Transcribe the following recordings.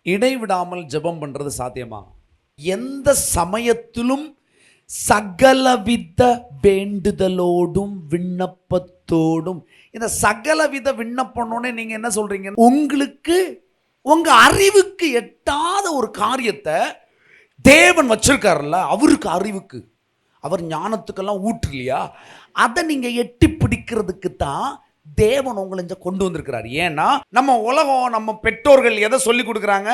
இடைவிடாமல் ஜெபம் பண்றது சாத்தியமா? எந்த சமயத்திலும் சகலவித வேண்டுதலோடும் விண்ணப்பத்தோடும். இந்த சகலவித விண்ணப்பம்னே நீங்க என்ன சொல்றீங்க? உங்களுக்கு உங்க அறிவுக்கு எட்டாத ஒரு காரியத்தை தேவன் வச்சிருக்காருல்ல, அவருக்கு அறிவுக்கு, அவர் ஞானத்துக்கெல்லாம் ஊற்றலையா, அதை நீங்க எட்டி பிடிக்கிறதுக்கு தான் தேவன் உங்களை இங்க கொண்டு வந்திருக்கிறார். ஏன்னா நம்ம உலகம், நம்ம பெற்றோர்கள் எதை சொல்லி கொடுக்குறாங்க?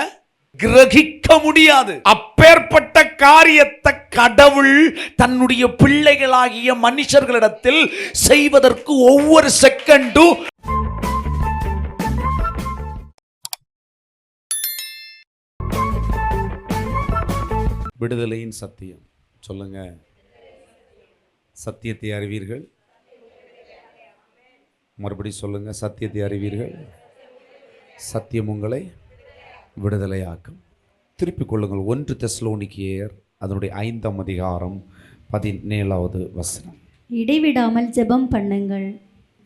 கிரகிக்க முடியாது. அப்பேற்பட்ட காரியத்தை கடவுள் தன்னுடைய பிள்ளைகளாகிய மனுஷர்களிடத்தில் செய்வதற்கு ஒவ்வொரு செகண்டும் விடுதலையின் சத்தியம் சொல்லுங்க. சத்தியத்தை அறிவீர்கள். மறுபடி சொல்லுங்க. சத்தியத்தை அறிவீர்கள், சத்தியம் உங்களை விடுதலையாக்கும். திருப்பிக் கொள்ளுங்கள். 1 தெசலோனிக்கேயர் அதனுடைய 5ஆம் அதிகாரம் 17வது வசனம். இடைவிடாமல் ஜெபம் பண்ணுங்கள்.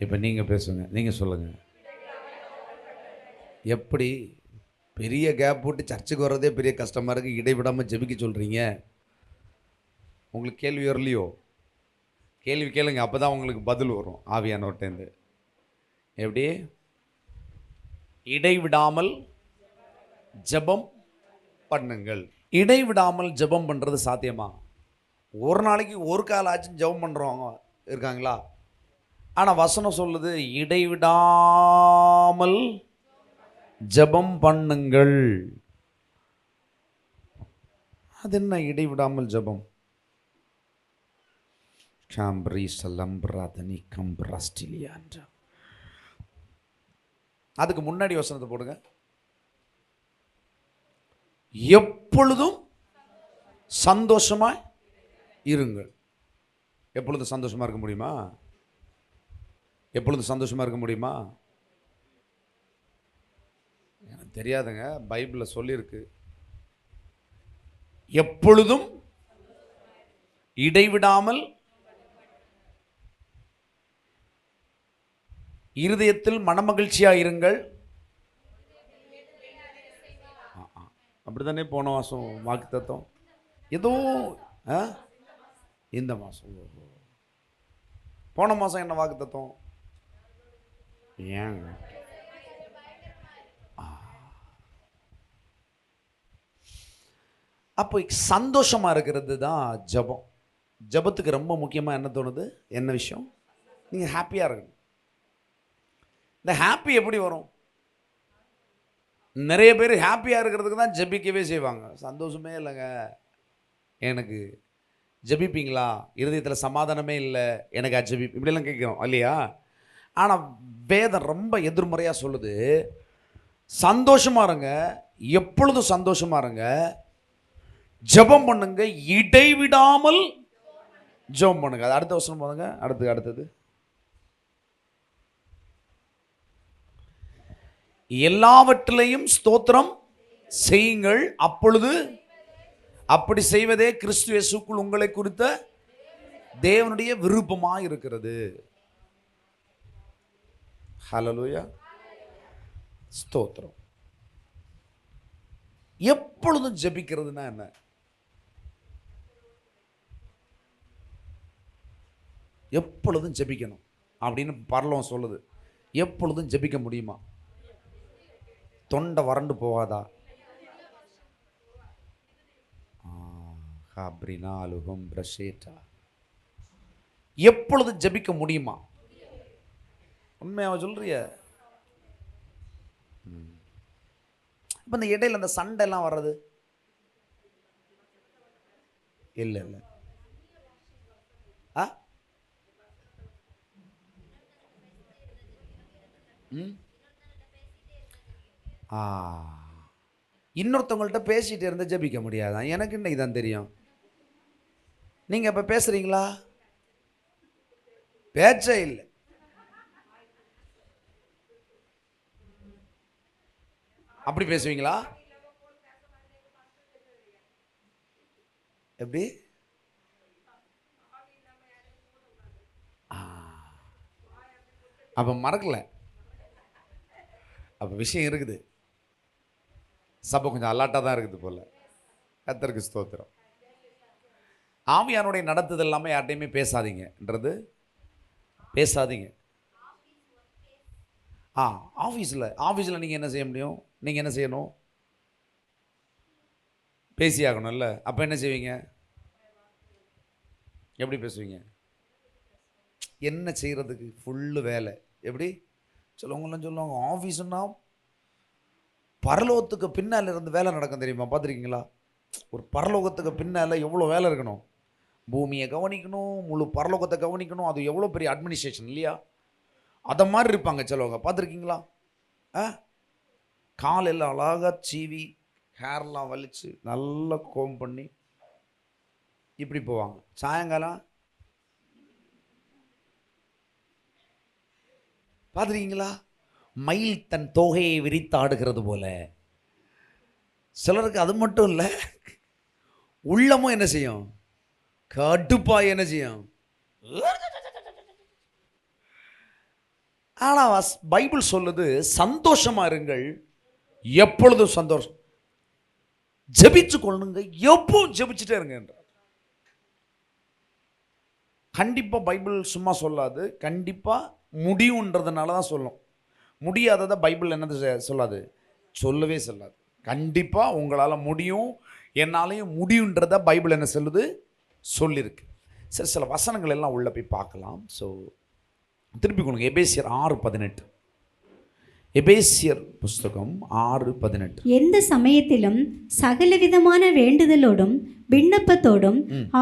இப்போ நீங்கள் பேசுங்க, நீங்கள் சொல்லுங்கள். எப்படி பெரிய கேப் போட்டு சர்ச்சுக்கு வர்றதே பெரிய கஷ்டமாக இருக்குது, இடைவிடாமல் ஜெபிக்க சொல்கிறீங்க? உங்களுக்கு கேள்வி வரலையோ? கேள்வி கேளுங்க, அப்போ தான் உங்களுக்கு பதில் வரும் ஆவியானவர்கிட்டேருந்து. எப்படி? இடைவிடாமல் ஜெபம் பண்ணுங்கள். இடைவிடாமல் ஜெபம் பண்ணுறது சாத்தியமா? ஒரு நாளைக்கு ஒரு கால் ஆச்சும் ஜெபம் பண்ணுறவங்க இருக்காங்களா? ஆனால் வசனம் சொல்லுது இடைவிடாமல் ஜெபம் பண்ணுங்கள். அது என்ன இடைவிடாமல் ஜெபம்? அதுக்கு முன்னாடி வசனத்தை போடுங்க. எப்பொழுதும் சந்தோஷமா இருங்கள். எப்பொழுதும் சந்தோஷமா இருக்க முடியுமா? எப்பொழுதும் சந்தோஷமா இருக்க முடியுமா? எனக்கு தெரியாதுங்க, பைபிளில் சொல்லியிருக்கு. எப்பொழுதும் இடைவிடாமல் இருதயத்தில் மனமகிழ்ச்சியாக இருங்கள். அப்படித்தானே போன மாதம் வாக்கு தத்துவம். ஏதோ இந்த மாதம், போன மாதம் என்ன வாக்கு தத்துவம்? ஏங்க அப்போ சந்தோஷமா இருக்கிறது தான் ஜபம். ஜபத்துக்கு ரொம்ப முக்கியமாக என்ன தோணுது? என்ன விஷயம்? நீங்கள் ஹாப்பியாக இருக்கணும். இந்த ஹாப்பி எப்படி வரும்? நிறைய பேர் ஹாப்பியாக இருக்கிறதுக்கு தான் ஜபிக்கவே செய்வாங்க. சந்தோஷமே இல்லைங்க எனக்கு, ஜபிப்பீங்களா? இருதயத்தில் சமாதானமே இல்லை எனக்கு, ஜபி இப்படிலாம் கேட்குறோம் இல்லையா? ஆனால் வேதம் ரொம்ப எதிர்மறையாக சொல்லுது, சந்தோஷமாக இருங்க, எப்பொழுதும் சந்தோஷமாக இருங்க, ஜெபம் பண்ணுங்க, இடைவிடாமல் ஜெபம் பண்ணுங்க. அது அடுத்த வசனம் போதுங்க. அடுத்தது எல்லாவற்றிலையும் ஸ்தோத்திரம் செய்யுங்கள், அப்பொழுது அப்படி செய்வதே கிறிஸ்து இயேசுக்குள் உங்களை குறித்த தேவனுடைய விருப்பமாக இருக்கிறது. ஹல்லேலூயா, ஸ்தோத்திரம். எப்பொழுதும் ஜெபிக்கிறதுனா என்ன? எப்பொழுதும் ஜெபிக்கணும் அப்படின்னு பரலோகம் சொல்லுது. எப்பொழுதும் ஜெபிக்க முடியுமா? தொண்டை வறண்டு போகாதா? எப்பொழுதும் ஜெபிக்க முடியுமா? உண்மையாக சொல்றிய? இப்போ இந்த இடையில அந்த சண்டை எல்லாம் வர்றது இல்லை இல்லை. இன்னொருத்தவங்கள்ட்ட பேசிட்டு இருந்து ஜெபிக்க முடியாதான்? எனக்கு இன்னைக்கு தான் தெரியும். நீங்க இப்ப பேசுறீங்களா? பேச்சே இல்லை. அப்படி பேசுவீங்களா? எப்படி? அப்ப மறக்கல, அப்ப விஷயம் இருக்குது. சபை கொஞ்சம் அலாட்டாக தான் இருக்குது போல். கர்த்தருக்கு ஸ்தோத்திரம். ஆவியானுடைய நடத்துதல் எல்லாமே யார்ட்டையுமே பேசாதீங்கன்றது, பேசாதீங்க. ஆஃபீஸில் நீங்கள் என்ன செய்ய முடியும்? நீங்கள் என்ன செய்யணும்? பேசியாகணும்ல. அப்போ என்ன செய்வீங்க? எப்படி பேசுவீங்க? என்ன செய்கிறதுக்கு ஃபுல்லு வேலை. எப்படி சொல்லுவாங்களாம் சொல்லுவாங்க, ஆஃபீஸுன்னா பரலோகத்துக்கு பின்னால் இருந்து வேலை நடக்கும் தெரியுமா? பார்த்துருக்கீங்களா? ஒரு பரலோகத்துக்கு பின்னால் எவ்வளோ வேலை இருக்கணும். பூமியை கவனிக்கணும், முழு பரலோகத்தை கவனிக்கணும். அது எவ்வளோ பெரிய அட்மினிஸ்ட்ரேஷன் இல்லையா? அதை மாதிரி இருப்பாங்க சிலவங்க. பார்த்துருக்கீங்களா? காலையில் அழகாக சீவி ஹேர்லாம் வலிச்சு நல்லா கோம் பண்ணி இப்படி போவாங்க. சாயங்காலம் பார்த்துருக்கீங்களா? மயில் தன் தோகையை விரித்து ஆடுகிறது போல. சிலருக்கு அது மட்டும் இல்லை, உள்ளமும் என்ன செய்யும்? கடுப்பாக என்ன செய்யும்? ஆனால் பைபிள் சொல்லுது, சந்தோஷமா இருங்கள், எப்பொழுதும் சந்தோஷம், ஜெபிச்சு கொள்ளுங்க, எப்பவும் ஜெபிச்சுட்டே இருங்க என்றார். கண்டிப்பாக பைபிள் சும்மா சொல்லாது, கண்டிப்பாக முடியுன்றதுனால தான் சொல்லும். முடியாததை பைபிள் என்னது சொல்லாது, சொல்லவே சொல்லாது. கண்டிப்பாக உங்களால் முடியும், என்னாலையும் முடியுன்றதை பைபிள் என்ன சொல்லுது, சொல்லியிருக்கு. சரி, சில வசனங்கள் எல்லாம் உள்ளே போய் பார்க்கலாம். ஸோ திருப்பி கொடுங்க. எபேசியர் 6:18. எபேசியர் புஸ்தகம் 6:18. எந்த சமயத்திலும் சகலவிதமான வேண்டுதலோடும் விண்ணப்பத்தோடும்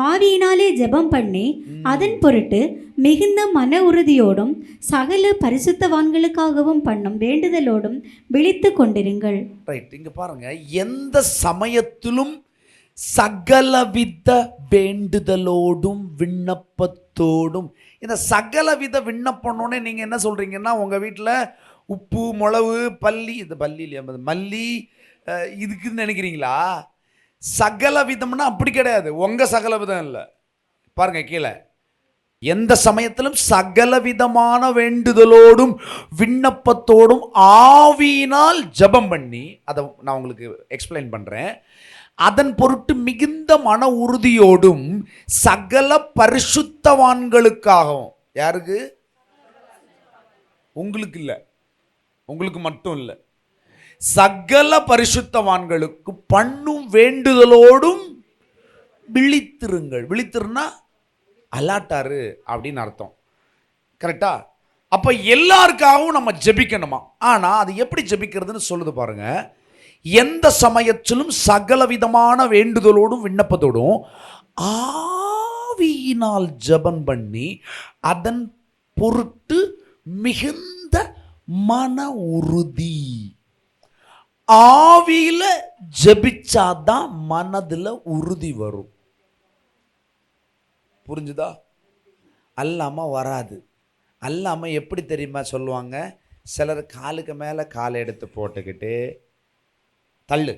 ஆவியினாலே ஜெபம் பண்ணி அதன் பொருட்டு மிகுந்த மன உறுதியோடும் சகல பரிசுத்தவான்களுக்காகவும் பண்ணும் வேண்டுதலோடும் விழித்து கொண்டிருங்கள். ரைட், இங்க பாருங்க, எந்த சமயத்திலும் சகலவித வேண்டுதலோடும் விண்ணப்பத்தோடும். இந்த சகலவித விண்ணப்பம்னோடனே நீங்கள் என்ன சொல்கிறீங்கன்னா, உங்கள் வீட்டில் உப்பு மிளகு பல்லி, இந்த பல்லி இல்லையா, மல்லி இதுக்குன்னு நினைக்கிறீங்களா? சகலவிதம்னா அப்படி கிடையாது. உங்கள் சகலவிதம் இல்லை. பாருங்க கீழே, எந்த சமயத்திலும் சகலவிதமான வேண்டுதலோடும் விண்ணப்பத்தோடும் ஆவியினால் ஜெபம் பண்ணி, அதை நான் உங்களுக்கு எக்ஸ்பிளைன் பண்ணுறேன். அதன் பொருட்டு மிகுந்த மன உறுதியோடும் சகல பரிசுத்தவான்களுக்காகவும். யாருக்கு? உங்களுக்கு இல்லை, உங்களுக்கு மட்டும் இல்லை, சகல பரிசுத்தவான்களுக்கு பண்ணும் வேண்டுதலோடும் விழித்திருங்கள். விழித்திருன்னா அலாட்டாரு அப்படின்னு அர்த்தம். கரெக்டா? அப்போ எல்லாருக்காகவும் நம்ம ஜெபிக்கணுமா? ஆனால் அது எப்படி ஜெபிக்கிறதுன்னு சொல்லுது பாருங்க. எந்த சமயத்திலும் சகலவிதமான வேண்டுதலோடும் விண்ணப்பத்தோடும் ஆவியினால் ஜெபம் பண்ணி அதன் பொருட்டு மிகுந்த மன உறுதி. ஆவியில ஜெபிச்சாதான் மனதுல உறுதி வரும். புரிஞ்சுதா? அல்லாம வராது. அல்லாம எப்படி தெரியுமா சொல்லுவாங்க? சிலர் காலுக்கு மேலே காலை எடுத்து போட்டுக்கிட்டு தள்ளு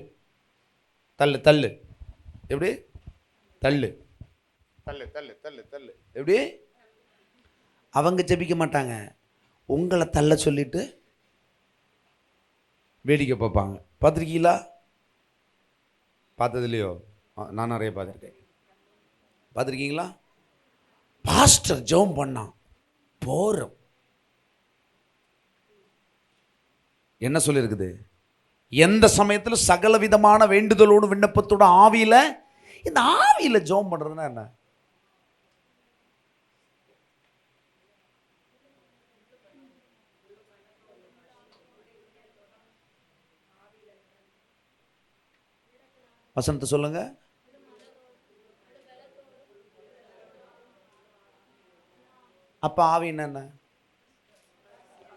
தள்ளு தள்ளு, எப்படி தள்ளு தள்ளு தள்ளு தள்ளு தள்ளு, எப்படி? அவங்க ஜெபிக்க மாட்டாங்க, உங்களை தள்ள சொல்லிட்டு வேடிக்கை பார்ப்பாங்க. பார்த்துருக்கீங்களா? பார்த்தது இல்லையோ? நான் நிறைய பார்த்துருக்கேன். பார்த்துருக்கீங்களா? பாஸ்டர் ஜெபம் பண்ணான், போறோம். என்ன சொல்லியிருக்குது? எந்த சமயத்தில் சகல விதமான வேண்டுதலோடு விண்ணப்பத்தோட ஆவியில. இந்த ஆவியில ஜெபம் பண்றதுன்னா என்ன? வசனத்தை சொல்லுங்க. அப்ப ஆவின்னா என்ன?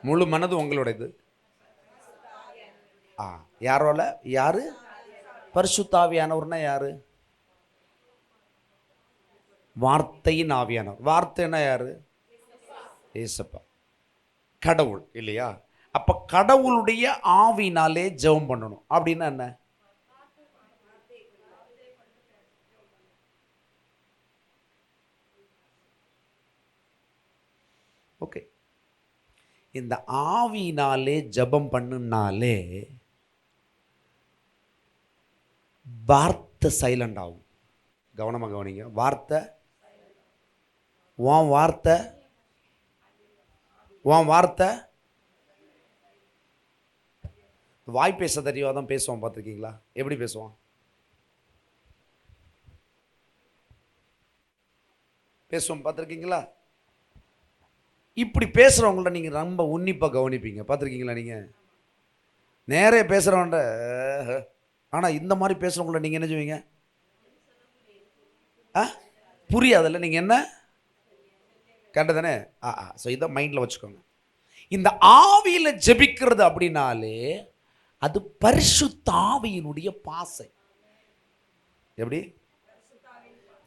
முழு மனது உங்களுடையது. யாரோல? யாரு? பரிசுத்த ஆவியானவர்னா யாரு? வார்த்தையின் ஆவியானவர். வார்த்தைன்னா யாரு? ஏசப்பா, கடவுள் இல்லையா? அப்ப கடவுளுடைய ஆவினாலே ஜெபம் பண்ணணும். அப்படின்னா என்ன? ஓகே, இந்த ஆவினாலே ஜெபம் பண்ணுனாலே வார்த்தை சைலண்ட் ஆகும். கவனமாக கவனிங்க. வார்த்தை உன் வார்த்தை உன் வார்த்தை வாய் பேச தெரியாதான் பேசுவான். பார்த்துருக்கீங்களா? எப்படி பேசுவான்? பேசுவோம், பார்த்துருக்கீங்களா? இப்படி பேசுகிறவங்கள்ட்ட நீங்கள் ரொம்ப உன்னிப்பாக கவனிப்பீங்க. பார்த்துருக்கீங்களா? நீங்கள் நேரே பேசுகிறவன்ட்ட, ஆனால் இந்த மாதிரி பேசுகிறவங்கள்ட்ட நீங்கள் என்ன செய்வீங்க? புரியாதில்ல. நீங்கள் என்ன கரெக்டு தானே? ஸோ இதை மைண்டில் வச்சுக்கோங்க. இந்த ஆவியில் ஜெபிக்கிறது அப்படின்னாலே அது பரிசுத்த ஆவியினுடைய பாசை. எப்படி?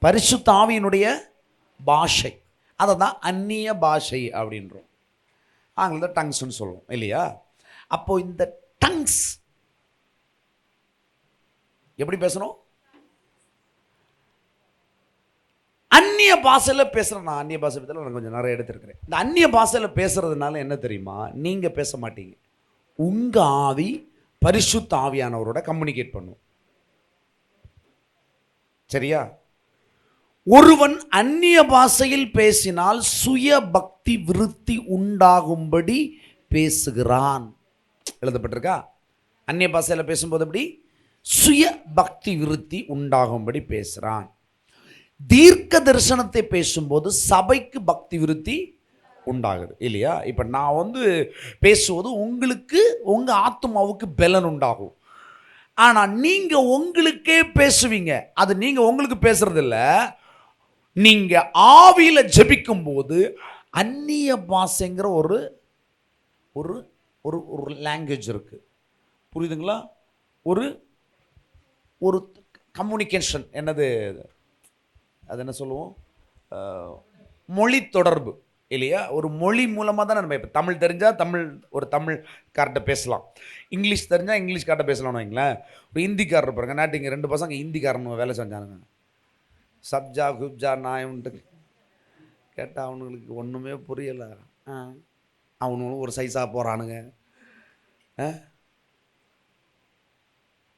பரிசுத்த ஆவியினுடைய பாஷை. அதை தான் அந்நிய பாஷை அப்படின்றோம். ஆங்கிலத்தில் டங்ஸ்ன்னு சொல்லுவோம் இல்லையா? அப்போ இந்த டங்ஸ் எப்படி பேசணும்? அந்நிய பாஷையில் பேசுகிறேன். நான் அந்நிய பாஷை பற்றி நான் கொஞ்சம் நிறைய எடுத்துருக்கிறேன். இந்த அந்நிய பாஷையில் பேசுறதுனால என்ன தெரியுமா? நீங்கள் பேச மாட்டீங்க, உங்கள் ஆவி பரிசுத்த ஆவியானவரோட கம்யூனிகேட் பண்ணும். சரியா? ஒருவன் அந்நிய பாஷையில் பேசினால் சுய பக்தி விருத்தி உண்டாகும்படி பேசுகிறான். எழுதப்பட்டிருக்கா? அந்நிய பாஷையில் பேசும்போது எப்படி? சுய பக்தி விருத்தி உண்டாகும்படி பேசுகிறான். தீர்க்க தரிசனத்தை பேசும்போது சபைக்கு பக்தி விருத்தி உண்டாகுது இல்லையா? இப்போ நான் பேசுவது உங்களுக்கு உங்கள் ஆத்மாவுக்கு பலன் உண்டாகும். ஆனால் நீங்கள் உங்களுக்கே பேசுவீங்க. அது நீங்கள் உங்களுக்கு பேசுறது இல்லை. நீங்கள் ஆவியில் ஜெபிக்கும் போது அந்நிய பாஷைங்கிற ஒரு ஒரு ஒரு ஒரு லாங்குவேஜ் இருக்குது. புரியுதுங்களா? ஒரு ஒரு கம்யூனிகேஷன். என்னது அது? என்ன சொல்லுவோம்? மொழி தொடர்பு இல்லையா? ஒரு மொழி மூலமாக தான் நம்ம இப்போ தமிழ் தெரிஞ்சால் ஒரு தமிழ்கார்ட்ட பேசலாம், இங்கிலீஷ் தெரிஞ்சால் இங்கிலீஷ்கார்ட்ட பேசலாம்னு வைங்களேன். ஒரு ஹிந்திக்காரர் இருப்பாருங்க. நாட்டு இங்கே 2 பசங்க ஹிந்திக்காரனு வேலை செஞ்சானுங்க. சப்ஜா குப்ஜா நாயன்ட்டு கேட்டால் அவனுங்களுக்கு ஒன்றுமே புரியலை. அவனுங்களும் ஒரு சைஸாக போகிறானுங்க.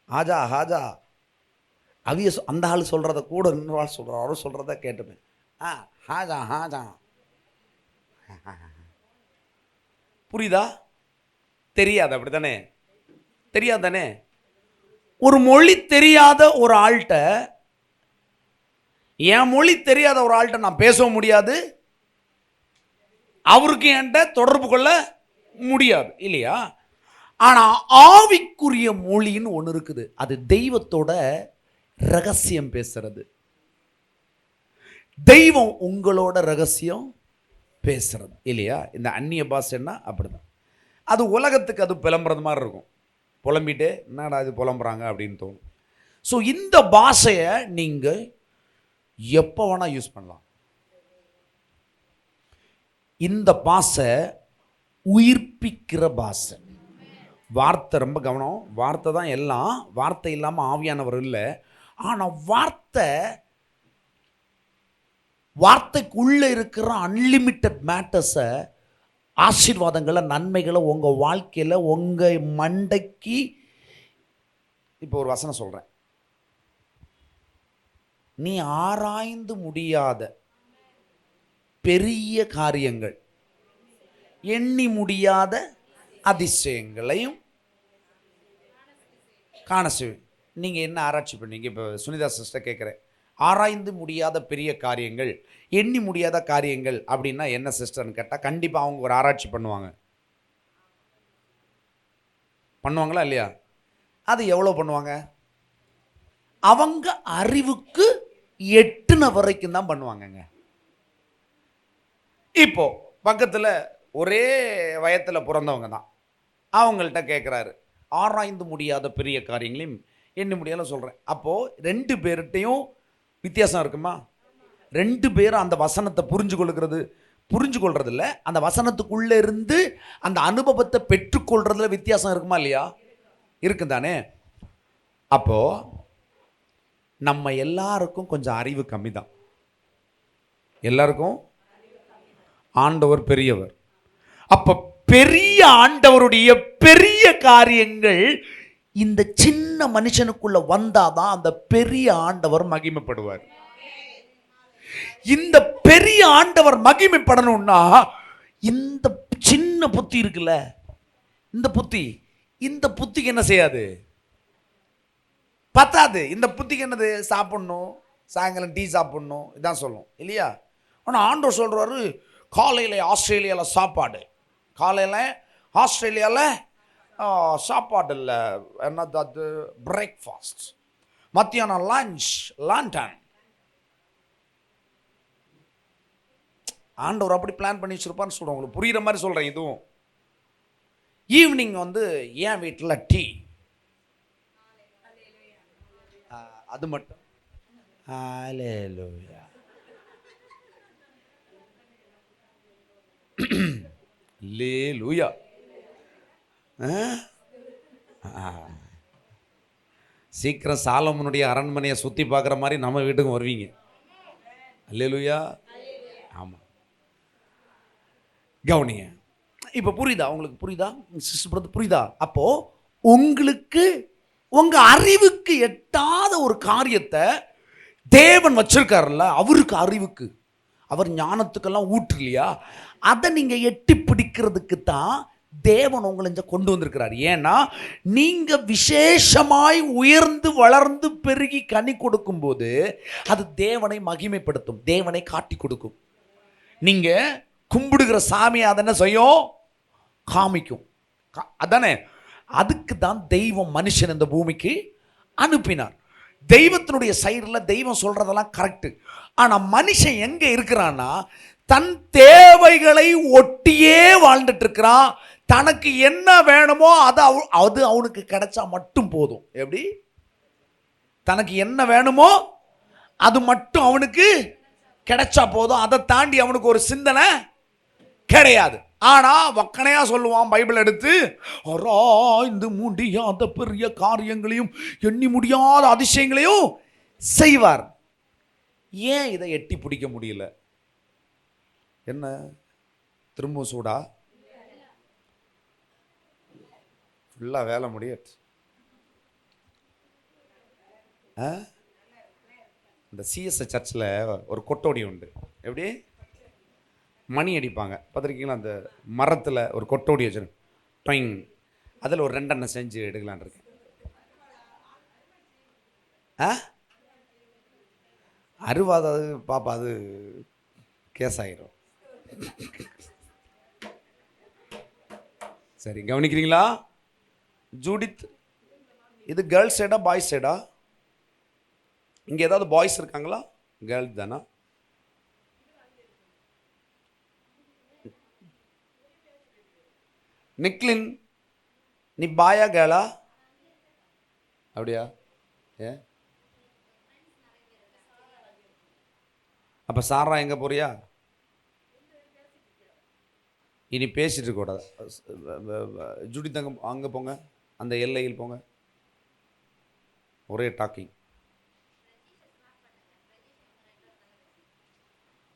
ஹாஜா ஹாஜா அவிய அந்த ஆள் சொல்கிறத கூட இன்னொரு ஆள் சொல்கிறார். அவரும் சொல்கிறத கேட்டுப்பேன். ஹாஜா ஹாஜா. புரியுதா? தெரியாது. அப்படி தானே? தெரியாது தானே? ஒரு மொழி தெரியாத ஒரு ஆள்கிட்ட, என் மொழி தெரியாத ஒரு ஆள்கிட்ட நான் பேசவும் முடியாது, அவருக்கு என்கிட்ட தொடர்பு கொள்ள முடியாது இல்லையா? ஆனால் ஆவிக்குரிய மொழின்னு ஒன்று இருக்குது. அது தெய்வத்தோட ரகசியம் பேசுறது. தெய்வம் உங்களோட ரகசியம் பேசுறது இல்லையா? இந்த அந்நிய பாஷைன்னா அப்படிதான். அது உலகத்துக்கு அது புலம்புறது மாதிரி இருக்கும். புலம்பிட்டு என்னடா இது புலம்புறாங்க அப்படின்னு தோணும். ஸோ இந்த பாஷையை நீங்கள் எப்போ வேணால் யூஸ் பண்ணலாம். இந்த பாஷை உயிர்ப்பிக்கிற பாஷை. வார்த்தை ரொம்ப கவனம். வார்த்தை தான் எல்லாம். வார்த்தை இல்லாமல் ஆவியானவர் இல்லை. ஆனால் வார்த்தைக்குள்ளே இருக்கிற அன்லிமிட்டட் மேட்டர்ஸை, ஆசீர்வாதங்களை, நன்மைகளை உங்கள் வாழ்க்கையில் உங்கள் மண்டைக்கு. இப்போ ஒரு வசனம் சொல்கிறேன். நீ ஆராய்ந்து முடியாத பெரிய காரியங்கள், எண்ணி முடியாத அதிசயங்களையும் காண செய்வேன். நீங்கள் என்ன ஆராய்ச்சி பண்ணீங்க? இப்போ சுனிதா சிஸ்டர் கேட்குறேன், ஆராய்ந்து முடியாத பெரிய காரியங்கள், எண்ணி முடியாத காரியங்கள் அப்படின்னா என்ன சிஸ்டர்னு கேட்டால் கண்டிப்பாக அவங்க ஒரு ஆராய்ச்சி பண்ணுவாங்களா இல்லையா? அது எவ்வளோ பண்ணுவாங்க? அவங்க அறிவுக்கு எட்டுன வரைக்கும் தான் பண்ணுவாங்கங்க. இப்போ பக்கத்தில் ஒரே வயத்தில் பிறந்தவங்க தான். அவங்கள்ட்ட கேட்குறாரு, ஆராய்ந்து முடியாத பெரிய காரியங்களையும் எண்ணி முடியாத சொல்கிறேன். அப்போது 2 பேர்கிட்டையும் வித்தியாசம் இருக்குமா? 2 பேரும் அந்த வசனத்தை புரிஞ்சு கொள்றதில்ல, அந்த வசனத்துக்குள்ளே இருந்து அந்த அனுபவத்தை பெற்றுக்கொள்றதுல வித்தியாசம் இருக்குமா இல்லையா? இருக்கு தானே? அப்போது நம்ம எல்லாருக்கும் கொஞ்சம் அறிவு கம்மி தான். எல்லாருக்கும் ஆண்டவர் பெரியவர். அப்போ பெரிய ஆண்டவருடைய பெரிய காரியங்கள் இந்த சின்ன மனுஷனுக்குள்ள வந்தாதான் அந்த பெரிய ஆண்டவர் மகிமைப்படுவார். இந்த பெரிய ஆண்டவர் மகிமைப்படணும்னா இந்த சின்ன புத்தி இருக்குல்ல, இந்த புத்திக்கு என்ன செய்யாது, பத்தாது. இந்த புத்திக்கு என்னது, சாப்பிடணும், சாயங்காலம் டீ சாப்பிடணும், இதான் சொல்லும் இல்லையா. ஆனால் ஆண்டவர் சொல்றாரு, காலையில் ஆஸ்திரேலியாவில் சாப்பாடு, காலையில் ஆஸ்திரேலியாவில் சாப்பாடு இல்லை, என்னது அது, பிரேக்ஃபாஸ்ட், மத்தியானம் லஞ்ச், லண்டன். ஆண்டவர் அப்படி பிளான் பண்ணி வச்சிருப்பான்னு சொல்கிறேன், உங்களுக்கு புரிகிற மாதிரி சொல்கிறேன். இதுவும் ஈவினிங் வந்து என் வீட்டில் டீ, அது மட்டும். ஹல்லேலூயா. ஹல்லேலூயா. சீக்கிரம் சாலமோனுடைய அரண்மனையை சுற்றி பார்க்குற மாதிரி நம்ம வீட்டுக்கு வருவீங்க. ஹல்லேலூயா. ஆமாம், கவனிங்க. இப்போ புரியுதா உங்களுக்கு? புரியுதா சிஸ்டர்? புரியுதா? அப்போ உங்களுக்கு உங்க அறிவுக்கு எட்டாத ஒரு காரியத்தை தேவன் வச்சிருக்காருல்ல, அவருக்கு அறிவுக்கு, அவர் ஞானத்துக்கெல்லாம் ஊற்றுலையா, அதை நீங்க எட்டி பிடிக்கிறதுக்கு தான் தேவன் உங்களை இங்க கொண்டு வந்திருக்கிறார். ஏன்னா நீங்க விசேஷமாய் உயர்ந்து வளர்ந்து பெருகி கனி கொடுக்கும் போது அது தேவனை மகிமைப்படுத்தும், தேவனை காட்டி கொடுக்கும். நீங்க கும்பிடுகிற சாமி அதை என்ன செய்யும், காமிக்கும். அதானே, அதுக்கு தான் தெய்வம் மனுஷன் இந்த பூமிக்கு அனுப்பினார். தெய்வத்தினுடைய சைடில் தெய்வம் சொல்றதெல்லாம் கரெக்டு. ஆனா மனுஷன் எங்க இருக்கிறான்னா, தன் தேவைகளை ஒட்டியே வாழ்ந்துட்டு இருக்கிறான். தனக்கு என்ன வேணுமோ அது அவனுக்கு கிடைச்சா மட்டும் போதும். எப்படி? தனக்கு என்ன வேணுமோ அது மட்டும் அவனுக்கு கிடைச்சா போதும், அதை தாண்டி அவனுக்கு ஒரு சிந்தனை கிடையாது. ஆனா வக்கனையா சொல்லுவான் பைபிள் எடுத்து, ஆராய்ந்து முடியாத பெரிய காரியங்களையும் எண்ணி முடியாத அதிசயங்களையும் செய்வார். ஏன் இதை எட்டி பிடிக்க முடியல? என்ன திரும்ப சூடா? ஃபுல்லா வேலை முடியாது. இந்த சிஎஸ்ஐ சர்ச்சில் ஒரு கொட்டோடி உண்டு. எப்படி? மணி அடிப்பாங்க, பார்த்துருக்கீங்களா? அந்த மரத்தில் ஒரு கொட்டோடி வச்சிருக்கேன், டைங், அதில் ஒரு 2 செஞ்சு எடுக்கலான் இருக்கேன். அறுவாதாவது பாப்பா, அது கேஸ் ஆகிரும். சரி, கவனிக்கிறீங்களா? ஜூடித், இது கேர்ள்ஸ் சைடா பாய்ஸ் சைடா? இங்கே ஏதாவது பாய்ஸ் இருக்காங்களா? கேர்ள்ஸ் தானா? நிக்லின், நீ பாயா கேளா? அப்படியா? ஏ அப்போ சாரா எங்கே போறியா? இனி பேசிட்டு இருக்க கூடாது. ஜுடி தங்க அங்கே போங்க, அந்த எல்லையில் போங்க, ஒரே டாக்கிங்.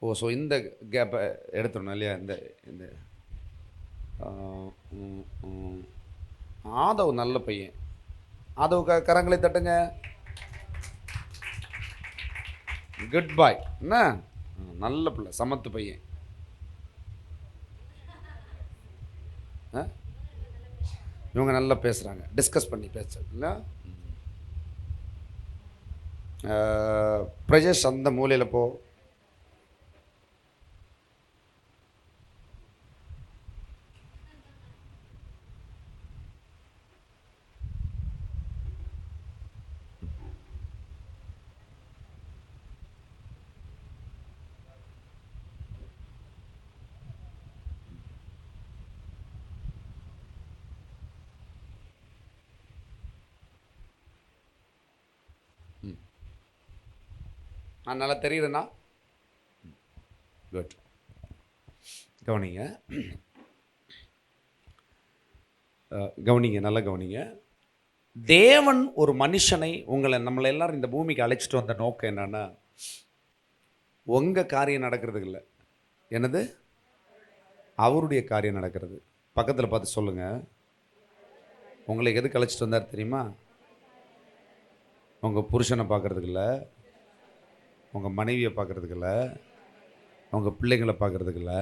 ஓ, ஸோ இந்த கேப்பை எடுத்துடணும் இல்லையா? இந்த இந்த ஆதவ் நல்ல பையன். ஆதவ் கரங்களை தட்டுங்க. குட் பாய். என்ன நல்ல பிள்ளை, சமத்து பையன். இவங்க நல்லா பேசுகிறாங்க, டிஸ்கஸ் பண்ணி பேசுறதுல. பிரஜேஷ் அந்த மூலையில் போ. நான் நல்லா தெரியுறேண்ணா. குட். கவனிங்க, கவனிங்க, நல்லா கவனிங்க. தேவன் ஒரு மனுஷனை, நம்மளை எல்லாரும் இந்த பூமிக்கு அழைச்சிட்டு வந்த நோக்கம் என்னன்னா, உங்கள் காரியம் நடக்கிறதுக்கு இல்லை, என்னது, அவருடைய காரியம் நடக்கிறது. பக்கத்தில் பார்த்து சொல்லுங்கள், உங்களுக்கு எது கழிச்சிட்டு வந்தார் தெரியுமா? உங்கள் புருஷனை பார்க்குறதுக்கு இல்லை, உங்கள் மனைவியை பார்க்குறதுக்கு இல்லை, உங்கள் பிள்ளைங்களை பார்க்குறதுக்கு இல்லை,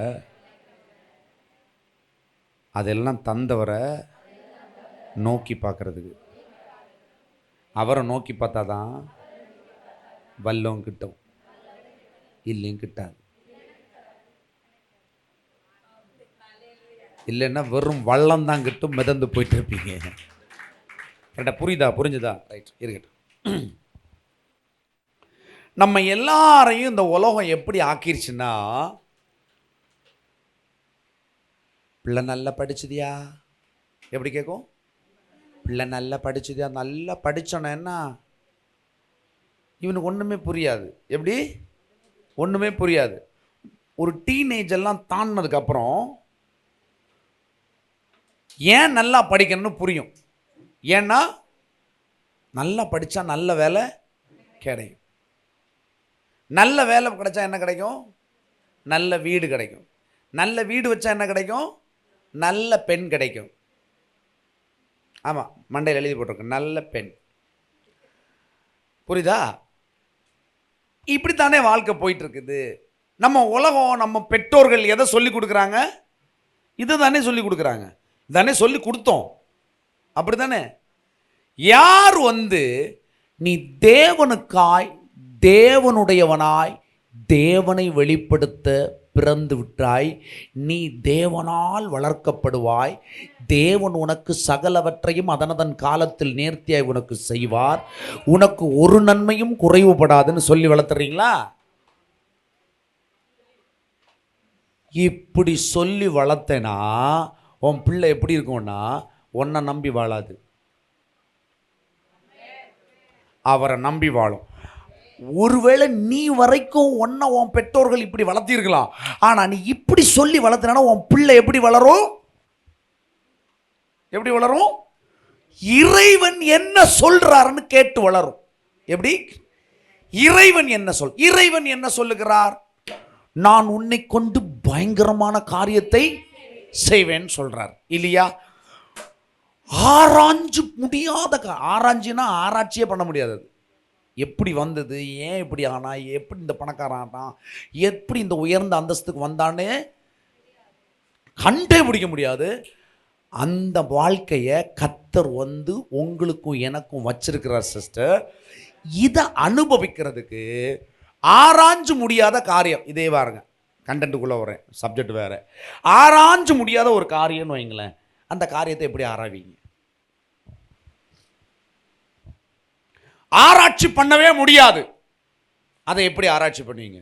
அதெல்லாம் தந்தவரை நோக்கி பார்க்குறதுக்கு. அவரை நோக்கி பார்த்தா தான் வல்லம் கிட்டும், இல்லையும் கிட்டாது. இல்லைன்னா வெறும் வல்லம் தான் கிட்டும், மிதந்து போயிட்டு இருப்பீங்க. கரெக்டாக புரியுதா? புரிஞ்சுதா? ரைட், இருக்கட்டும். நம்ம எல்லாரையும் இந்த உலகம் எப்படி ஆக்கிருச்சுன்னா, பிள்ளை நல்லா படிச்சுதியா? எப்படி கேட்கும்? பிள்ளை நல்லா படிச்சுதியா? நல்லா படித்தோன்னா இவனுக்கு ஒன்றுமே புரியாது. எப்படி? ஒன்றுமே புரியாது. ஒரு டீனேஜ் எல்லாம் தாண்டினதுக்கப்புறம் ஏன் நல்லா படிக்கணும்னு புரியும். ஏன்னா நல்லா படித்தா நல்ல வேலை கிடைக்கும். நல்ல வேலை கிடைச்சா என்ன கிடைக்கும்? நல்ல வீடு கிடைக்கும். நல்ல வீடு வச்சா என்ன கிடைக்கும்? நல்ல பெண் கிடைக்கும். ஆமாம், மண்டையில் எழுதி போட்டிருக்கு, நல்ல பெண். புரியுதா? இப்படித்தானே வாழ்க்கை போயிட்டு இருக்குது. நம்ம உலகம், நம்ம பெற்றோர்கள் எதை சொல்லி கொடுக்குறாங்க? இதை தானே சொல்லி கொடுக்குறாங்க. தானே சொல்லி கொடுத்தோம். அப்படி தானே? யார் நீ தேவனுக்காய், தேவனுடையவனாய், தேவனை வெளிப்படுத்த பிறந்து விட்டாய், நீ தேவனால் வளர்க்கப்படுவாய், தேவன் உனக்கு சகலவற்றையும் அதனதன் காலத்தில் நேர்த்தியாய் உனக்கு செய்வார், உனக்கு ஒரு நன்மையும் குறைவுபடாதுன்னு சொல்லி வளர்த்துறீங்களா? இப்படி சொல்லி வளர்த்தேனா உன் பிள்ளை எப்படி இருக்கும்னா, உன்னை நம்பி வாழாது, அவரை நம்பி வாழும். ஒருவேளை நீ வரைக்கும் உன்னை உன் பெற்றோர்கள் இப்படி வளர்த்திருக்கலாம், ஆனால் நீ இப்படி சொல்லி வளர்த்தினா உன் பிள்ளை எப்படி வளரும்? எப்படி வளரும்? இறைவன் என்ன சொல்றாருன்னு கேட்டு வளரும். எப்படி? இறைவன் என்ன சொல்லுகிறார்? நான் உன்னை கொண்டு பயங்கரமான காரியத்தை செய்வேன் சொல்றார் இல்லையா? ஆராய்ஞ்சு முடியாத, ஆராய்ச்சினா ஆராய்ச்சியே பண்ண முடியாது. எப்படி வந்தது, ஏன் இப்படி ஆனா, எப்படி இந்த பணக்காரன் ஆனான், எப்படி இந்த உயர்ந்த அந்தஸ்துக்கு வந்தான்னு கண்டே பிடிக்க முடியாது. அந்த வாழ்க்கையை கர்த்தர் உங்களுக்கும் எனக்கும் வச்சிருக்கிறார் சிஸ்டர். இதை அனுபவிக்கிறதுக்கு ஆராய்ஞ்சு முடியாத காரியம். இதே பாருங்க, கண்டென்ட்டுக்குள்ளே வரேன், சப்ஜெக்ட் வேறு. ஆராய்ஞ்சு முடியாத ஒரு காரியம்னு வைங்களேன், அந்த காரியத்தை எப்படி ஆராய்வீங்க? ஆராய்ச்சி பண்ணவே முடியாது. அதை எப்படி ஆராய்ச்சி பண்ணுவீங்க?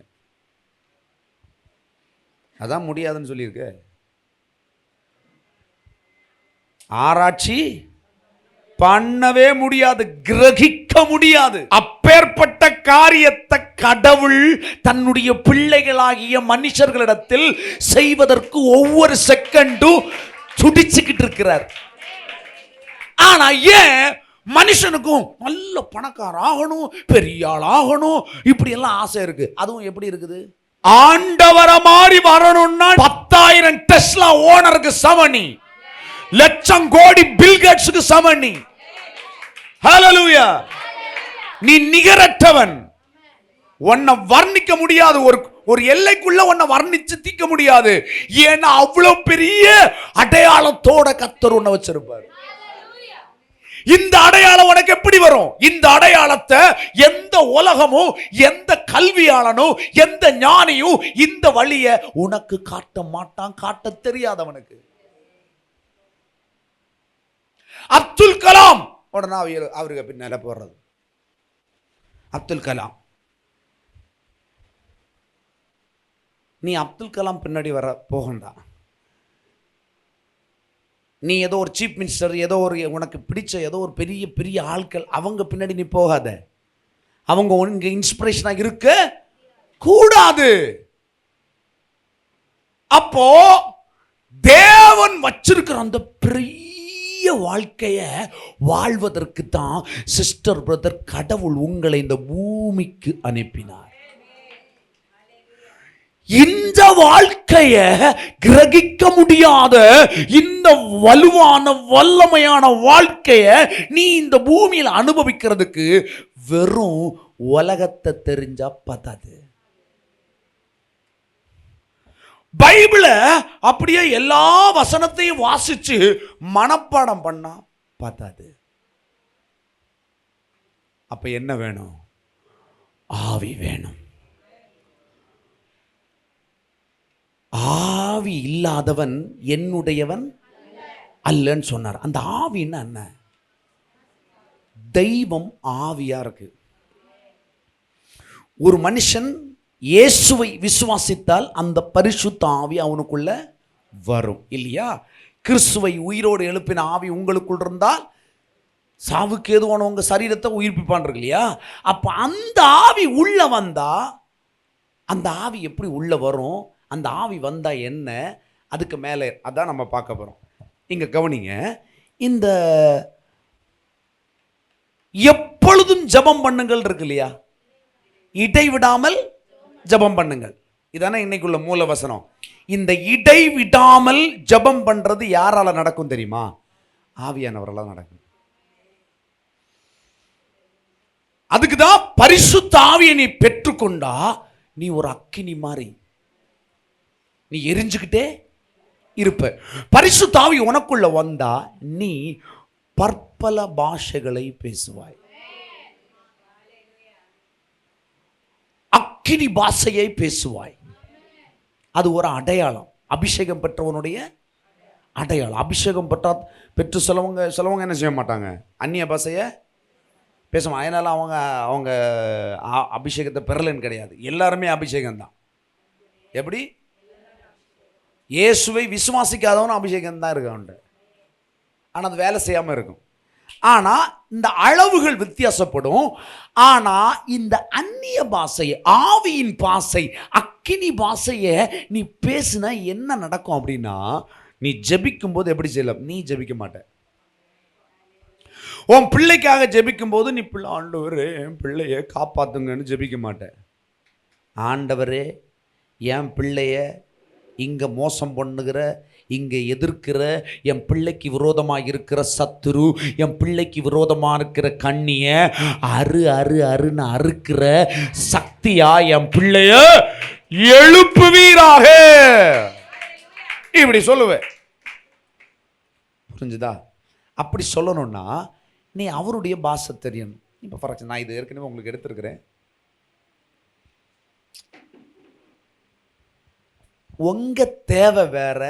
அதான் முடியாதுன்னு சொல்லியிருக்கு. ஆராய்ச்சி பண்ணவே முடியாது, கிரகிக்க முடியாது. அப்பேற்பட்ட காரியத்தை கடவுள் தன்னுடைய பிள்ளைகளாகிய மனுஷர்களிடத்தில் செய்வதற்கு ஒவ்வொரு செகண்டும் துடிச்சுக்கிட்டு இருக்கிறார். ஆனா ஏன் மனுஷனுக்கும் நல்ல பணக்கார ஆகணும், பெரிய ஆள் ஆகணும், இப்படி எல்லாம் ஆசை இருக்கு? அதுவும் எப்படி இருக்குது? ஆண்டவரை மாதிரி வரணும்னா 10,000 டெஸ்லா ஓனருக்கு சமணி, லட்சம் கோடி பில்கேட்ஸுக்கு சமணி. ஹல்லேலூயா! நீ நிகரற்றவன். உன்னை வர்ணிக்க முடியாது, ஒரு எல்லைக்குள்ள உன்னை வர்ணிச்சு தீர்க்க முடியாது. ஏன்னா அவ்வளவு பெரிய அடையாளத்தோட கர்த்தர் உன்னை வச்சிருப்பார். இந்த அடையாளம் உனக்கு எப்படி வரும்? இந்த அடையாளத்தை எந்த உலகமும், எந்த கல்வியாளனும், எந்த ஞானியும் இந்த வழியை உனக்கு காட்ட மாட்டான், காட்ட தெரியாதவனுக்கு. அப்துல் கலாம் உடனே அவருக்கு பின்னால போடுறது. அப்துல் கலாம், நீ அப்துல் கலாம் பின்னாடி வர போகண்டா. நீ ஏதோ ஒரு சீஃப் மினிஸ்டர், ஏதோ ஒரு உனக்கு பிடிச்ச ஏதோ ஒரு பெரிய பெரிய ஆட்கள், அவங்க பின்னாடி நீ போகாத. அவங்க உனக்கு இன்ஸ்பிரேஷனாக இருக்க கூடாது. அப்போ தேவன் வச்சிருக்கிற அந்த பெரிய வாழ்க்கையை வாழ்வதற்கு தான் சிஸ்டர் பிரதர் கடவுள் உங்களை இந்த பூமிக்கு அனுப்பினார். இந்த வாழ்க்கைய கிரகிக்க முடியாத இந்த வலுவான வல்லமையான வாழ்க்கைய நீ இந்த பூமியில் அனுபவிக்கிறதுக்கு வெறும் உலகத்தை தெரிஞ்சா பத்தாது. பைபிள அப்படியே எல்லா வசனத்தையும் வாசிச்சு மனப்பாடம் பண்ணா பத்தாது. அப்ப என்ன வேணும்? ஆவி வேணும். ஆவி இல்லாதவன் என்னுடையவன் அல்லன்னு சொன்னார். அந்த ஆவின்னா என்ன? தெய்வம் ஆவியா இருக்கு. ஒரு மனுஷன் இயேசுவை விசுவாசித்தால் அந்த பரிசுத்த ஆவி அவனுக்குள்ள வரும் இல்லையா? கிறிஸ்துவை உயிரோடு எழுப்பின ஆவி உங்களுக்குள் இருந்தால் சாவுக்கு ஏதுவான உங்க சரீரத்தை உயிர்ப்பிப்பான் இருக்கு இல்லையா? அப்ப அந்த ஆவி உள்ள வந்தா, அந்த ஆவி எப்படி உள்ள வரும், அந்த ஆவி வந்தா என்ன, அதுக்கு மேலே அதான் நம்ம பார்க்க போறோம். இங்க கவனிங்க, இந்த எப்பொழுதும் ஜெபம் பண்ணுங்கள் இருக்கு இல்லையா? இடைவிடாமல் ஜெபம் பண்ணுங்கள், இதானே இன்னைக்குள்ள மூல வசனம். இந்த இடைவிடாமல் ஜெபம் பண்றது யாரால நடக்கும் தெரியுமா? ஆவியானவரால நடக்கும். அதுக்குதான் பரிசுத்த ஆவியை நீ பெற்றுக்கொண்டா நீ ஒரு அக்கினி மாதிரி நீ எரிஞ்சுக்கிட்டே இருப்ப. பரிசுத்த ஆவி உனக்குள்ள வந்தா நீ பற்பல பாஷைகளை பேசுவாய். அக்கினி பாஷையை பேசுவாய். அது ஒரு அடையாளம், அபிஷேகம் பெற்றவனுடைய அடையாளம். அபிஷேகம் பெற்று சிலவங்க என்ன செய்ய மாட்டாங்க? அந்நிய பாஷையை பேசுவாங்க. அதனால அவங்க அபிஷேகத்தை பெறலன்னு கிடையாது. எல்லாருமே அபிஷேகம் தான். எப்படி? இயேசுவை விசுவாசிக்காதவனும் அபிஷேகம் தான் இருக்கு அவன்கிட்ட, ஆனால் அது வேலை செய்யாமல் இருக்கும். ஆனால் இந்த அளவுகள் வித்தியாசப்படும். ஆனால் இந்த அந்நிய பாஷையை, ஆவியின் பாஷை, அக்கினி பாஷையை நீ பேசுனா என்ன நடக்கும் அப்படின்னா, நீ ஜெபிக்கும் போது எப்படி செய்யலாம்? நீ ஜெபிக்க மாட்ட. உன் பிள்ளைக்காக ஜெபிக்கும் போது நீ ஆண்டவரே என் பிள்ளைய காப்பாத்துங்கன்னு ஜெபிக்க மாட்டேன். ஆண்டவரே என் பிள்ளைய இங்க மோசம் பண்ணுகிற, இங்க எதிர்க்கிற, என் பிள்ளைக்கு விரோதமாக இருக்கிற சத்துரு, என் பிள்ளைக்கு விரோதமாக இருக்கிற கண்ணிய அருன்னு அறுக்கிற சக்தியா என் பிள்ளைய எழுப்புவீராக, இப்படி சொல்லுவேன். புரிஞ்சுதா? அப்படி சொல்லணும்னா நீ அவருடைய பாஷை தெரியணும். இப்போ ஃபார் எக்ஸாம்பிள் நான் இது ஏற்கனவே உங்களுக்கு எடுத்திருக்கிறேன். உங்க தேவை வேற,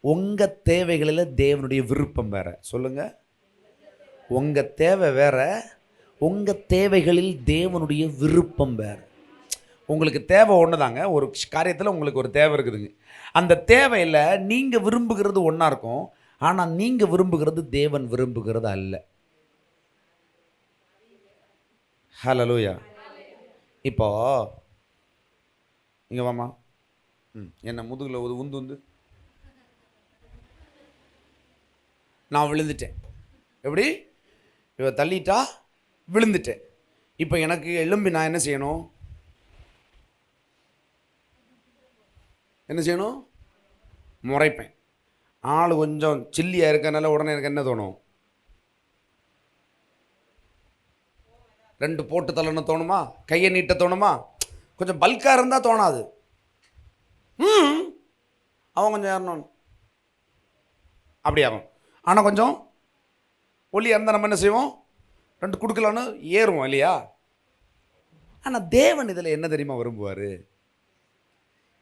உங்க தேவைகளில் தேவனுடைய விருப்பம் வேற. சொல்லுங்க, உங்க தேவை வேற, உங்க தேவைகளில் தேவனுடைய விருப்பம் வேற. உங்களுக்கு தேவை ஒன்று தாங்க. ஒரு காரியத்தில் உங்களுக்கு ஒரு தேவை இருக்குதுங்க. அந்த தேவையில் நீங்கள் விரும்புகிறது ஒன்றா இருக்கும், ஆனால் நீங்கள் விரும்புகிறது தேவன் விரும்புகிறது அல்ல. ஹல்லேலூயா. இப்போ இங்கே வாமா, என்ன முதுகில் உந்து நான் விழுந்துட்டேன். எப்படி? இவ தள்ளிட்டா விழுந்துட்டேன். இப்போ எனக்கு எலும்பி நான் என்ன செய்யணும்? என்ன செய்யணும்? முறைப்பேன். ஆள் கொஞ்சம் சில்லியாக இருக்கனால உடனே எனக்கு என்ன தோணும்? 2 போட்டு தள்ளணும் தோணுமா? கையை நீட்ட தோணுமா? கொஞ்சம் பல்காக இருந்தால் தோணாது. அவன் கொஞ்சம் ஏறணும் அப்படி ஆகும். ஆனால் கொஞ்சம் ஒல்லியாக இருந்தால் நம்ம என்ன செய்வோம்? 2 கொடுக்கலான்னு ஏறுவோம் இல்லையா? ஆனால் தேவன் இதில் என்ன தெரியுமா விரும்புவார்?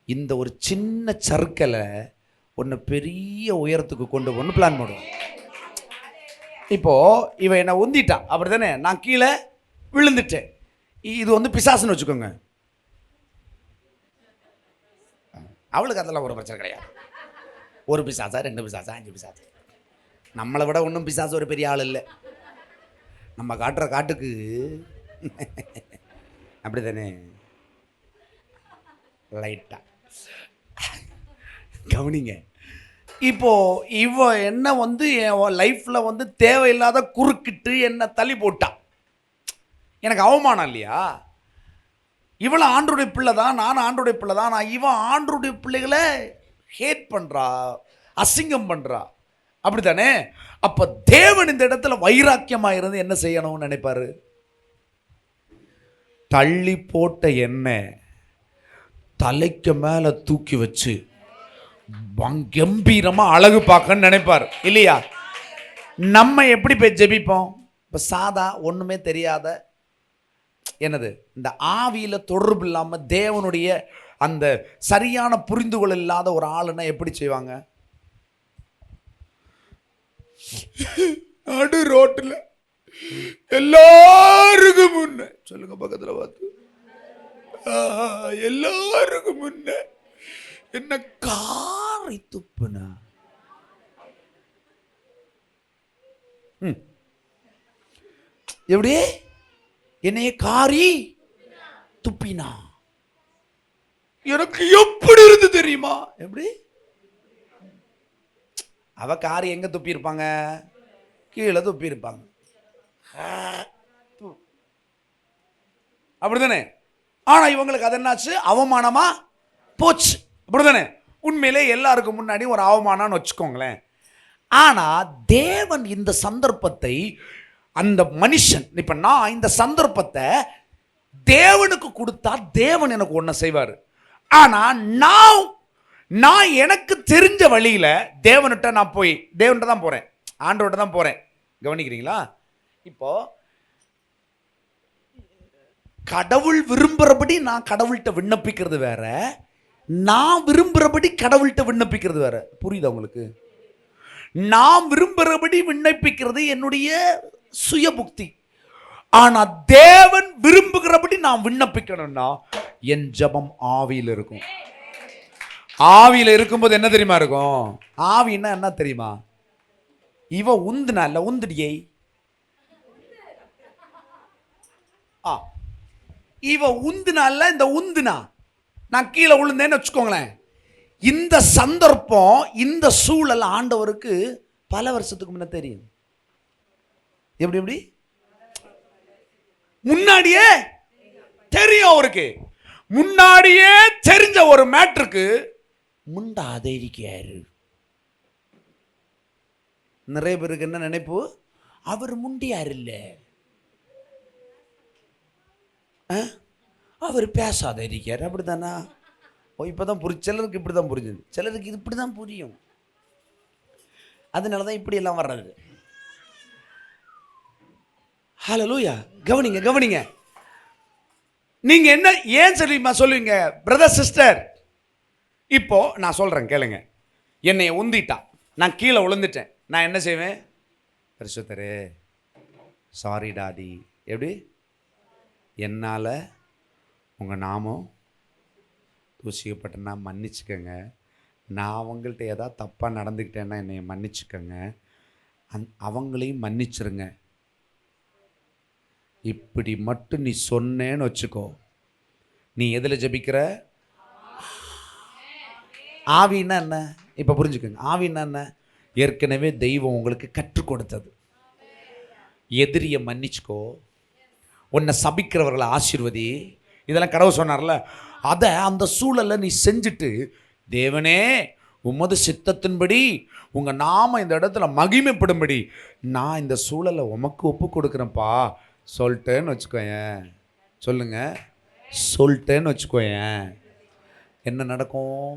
இந்த ஒரு சின்ன சர்க்கலை ஒன்று பெரிய உயரத்துக்கு கொண்டு போகணும்னு பிளான் பண்ணுவோம். இப்போது இவன் என்னை உந்திட்டா, அப்படி தானே? நான் கீழே விழுந்துட்டேன். இது பிசாசுன்னு வச்சுக்கோங்க. அவளுக்கு அதெல்லாம் ஒரு பிரச்சனை கிடையாது. 1 பிசாசா 2 பிசாசா 5 பிசாசா, நம்மளை விட ஒன்றும் பிசாசு ஒரு பெரிய ஆள் இல்லை. நம்ம காட்டுற காட்டுக்கு அப்படி தானே? லைட்டா கவனிங்க. இப்போ இவ என்ன என் லைஃப்பில் இவளை ஆண்டருடைய பிள்ளை தான், நான் ஆண்டருடைய பிள்ளை தான், நான் இவன் ஆண்டருடைய பிள்ளைகளை ஹேட் பண்றா, அசிங்கம் பண்றா, அப்படித்தானே? அப்ப தேவன் இந்த இடத்துல வைராக்கியமா இருந்து என்ன செய்யணும்னு நினைப்பாரு? தள்ளி போட்ட எண்ணெய் தலைக்கு மேல தூக்கி வச்சு கம்பீரமா அழகு பார்க்கன்னு நினைப்பார் இல்லையா? நம்ம எப்படி போய் ஜெபிப்போம்? இப்ப சாதா ஒண்ணுமே தெரியாத, என்னது, இந்த ஆவியில தொடர்பு இல்லாம தேவனுடைய அந்த சரியான புரிந்துகொள் இல்லாத ஒரு ஆளுன்னா எப்படி செய்வாங்க? நடு ரோட்டுல எல்லாருக்கும் முன்ன, சொல்லுங்க பக்கத்துல பார்த்து, எல்லாருக்கும் முன்ன என்ன காரை துப்புன, எப்படி என்னைய காரி துப்பினா, எனக்கு எப்படி இருந்து தெரியுமா? எப்படி? அவ காரி எங்க துப்பி இருப்பாங்க? கீழே துப்பி இருப்பாங்க, அப்படிதானே? ஆனா இவங்களுக்கு அது என்னாச்சு? அவமானமா போச்சு, அப்படிதானே? உண்மையிலே எல்லாருக்கும் முன்னாடி ஒரு அவமானம்னு வச்சுக்கோங்களேன். ஆனா தேவன் இந்த சந்தர்ப்பத்தை, அந்த மனுஷன், இப்ப நான் இந்த சந்தர்ப்பத்தை தேவனுக்கு கொடுத்தா தேவன் எனக்கு ஒன்ன செய்வார். ஆனா நான் எனக்கு தெரிஞ்ச வழியில தேவன்கிட்ட நான் போய் தேவன்கிட்ட தான் போறேன், ஆண்டவர்கிட்ட தான் போறேன். கவனிக்கிறீங்களா? இப்போ கடவுள் விரும்புறபடி நான் கடவுள்கிட்ட விண்ணப்பிக்கிறது வேற, நான் விரும்புறபடி கடவுள்கிட்ட விண்ணப்பிக்கிறது வேற. புரியுதா உங்களுக்கு? நான் விரும்புறபடி விண்ணப்பிக்கிறது என்னுடைய சுய புக்தி. ஆனா தேவன் விரும்புகிறபடி நான் விண்ணப்பிக்கணும்னா என் ஜெபம் ஆவியில் இருக்கும். ஆவியில இருக்கும்போது என்ன தெரியுமா இருக்கும்? ஆவின்னா என்ன தெரியுமா? இவ உந்துனா இல்ல, உந்துடியை, இவ உந்துனால, இந்த உந்துனா நான் கீழே விழுந்தேன்னு வச்சுக்கோங்களேன். இந்த சந்தர்ப்பம், இந்த சூழல் ஆண்டவருக்கு பல வருஷத்துக்கு முன்ன தெரியும். எப்படி எப்படி முன்னாடியே தெரியும் அவருக்கு. முன்னாடியே தெரிஞ்ச ஒரு மேட்டருக்கு முண்டாத இருக்காரு. நிறைய பேருக்கு என்ன நினைப்பு? அவர் முண்டியார் இல்ல, அவர் பேசாத இருக்கார், அப்படித்தானா? இப்பதான் புரிஞ்சு, சிலருக்கு இப்படிதான் புரிஞ்சது, சிலருக்கு இது இப்படிதான் புரியும். அதனாலதான் இப்படி எல்லாம் வர்றது. ஹல்லேலூயா. கவனிங்க கவனிங்க. நீங்க என்ன ஏன் சொல்லுவீங்க பிரதர் சிஸ்டர்? இப்போ நான் சொல்றேன் கேளுங்க. என்னைய உந்திட்டா, நான் கீழே விழுந்துட்டேன், நான் என்ன செய்வேன்? பரிசுத்தரே சாரி டாடி, எப்படி என்னால் உங்கள் நாமம் தூசிக்கப்பட்டேன்னா மன்னிச்சுக்கங்க, நான் அவங்கள்ட்ட ஏதாவது தப்பாக நடந்துக்கிட்டேன்னா என்னை மன்னிச்சுக்கங்க, அவங்களையும் மன்னிச்சிருங்க. இப்படி மட்டும் நீ சொன்னேன்னு வச்சுக்கோ, நீ எதில் ஜெபிக்கிற? ஆவின்னா என்ன? இப்போ புரிஞ்சுக்கோங்க. ஆவின்னா என்ன? ஏற்கனவே தெய்வம் உங்களுக்கு கற்றுக் கொடுத்தது. எதிரியை மன்னிச்சுக்கோ, உன்னை சபிக்கிறவர்களை ஆசீர்வதி, இதெல்லாம் கடவுள் சொன்னார்ல. அதை அந்த சூழலை நீ செஞ்சுட்டு, தேவனே உமது சித்தத்தின்படி உங்கள் நாம இந்த இடத்துல மகிமைப்படும்படி நான் இந்த சூழலை உமக்கு ஒப்பு கொடுக்குறேன்ப்பா சொல்லிட்டேன்னு வச்சுக்கோயேன். சொல்லுங்க, சொல்லிட்டேன்னு வச்சுக்கோயேன், என்ன நடக்கும்?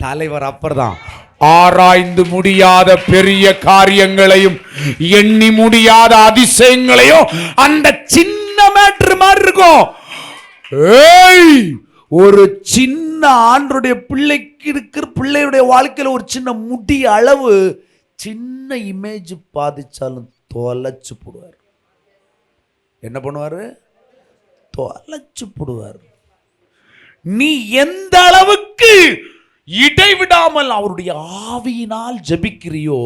தலைவர் அப்பர்தான் ஆராய்ந்து முடியாத பெரிய காரியங்களையும் எண்ணி முடியாத அதிசயங்களையும் அந்த சின்ன மேட்டர் மாதிரி இருக்கும். ஒரு சின்ன ஆண்டருடைய பிள்ளைக்கு இருக்கிற பிள்ளையுடைய வாழ்க்கையில் ஒரு சின்ன முடி அளவு சின்ன இமேஜ் பாதிச்சாலும் தொலைச்சு போடுவார். என்ன பண்ணுவாரு? தொலைச்சு போடுவார். நீ எந்த அளவுக்கு இடைவிடாமல் அவருடைய ஆவியினால் ஜெபிக்கிறியோ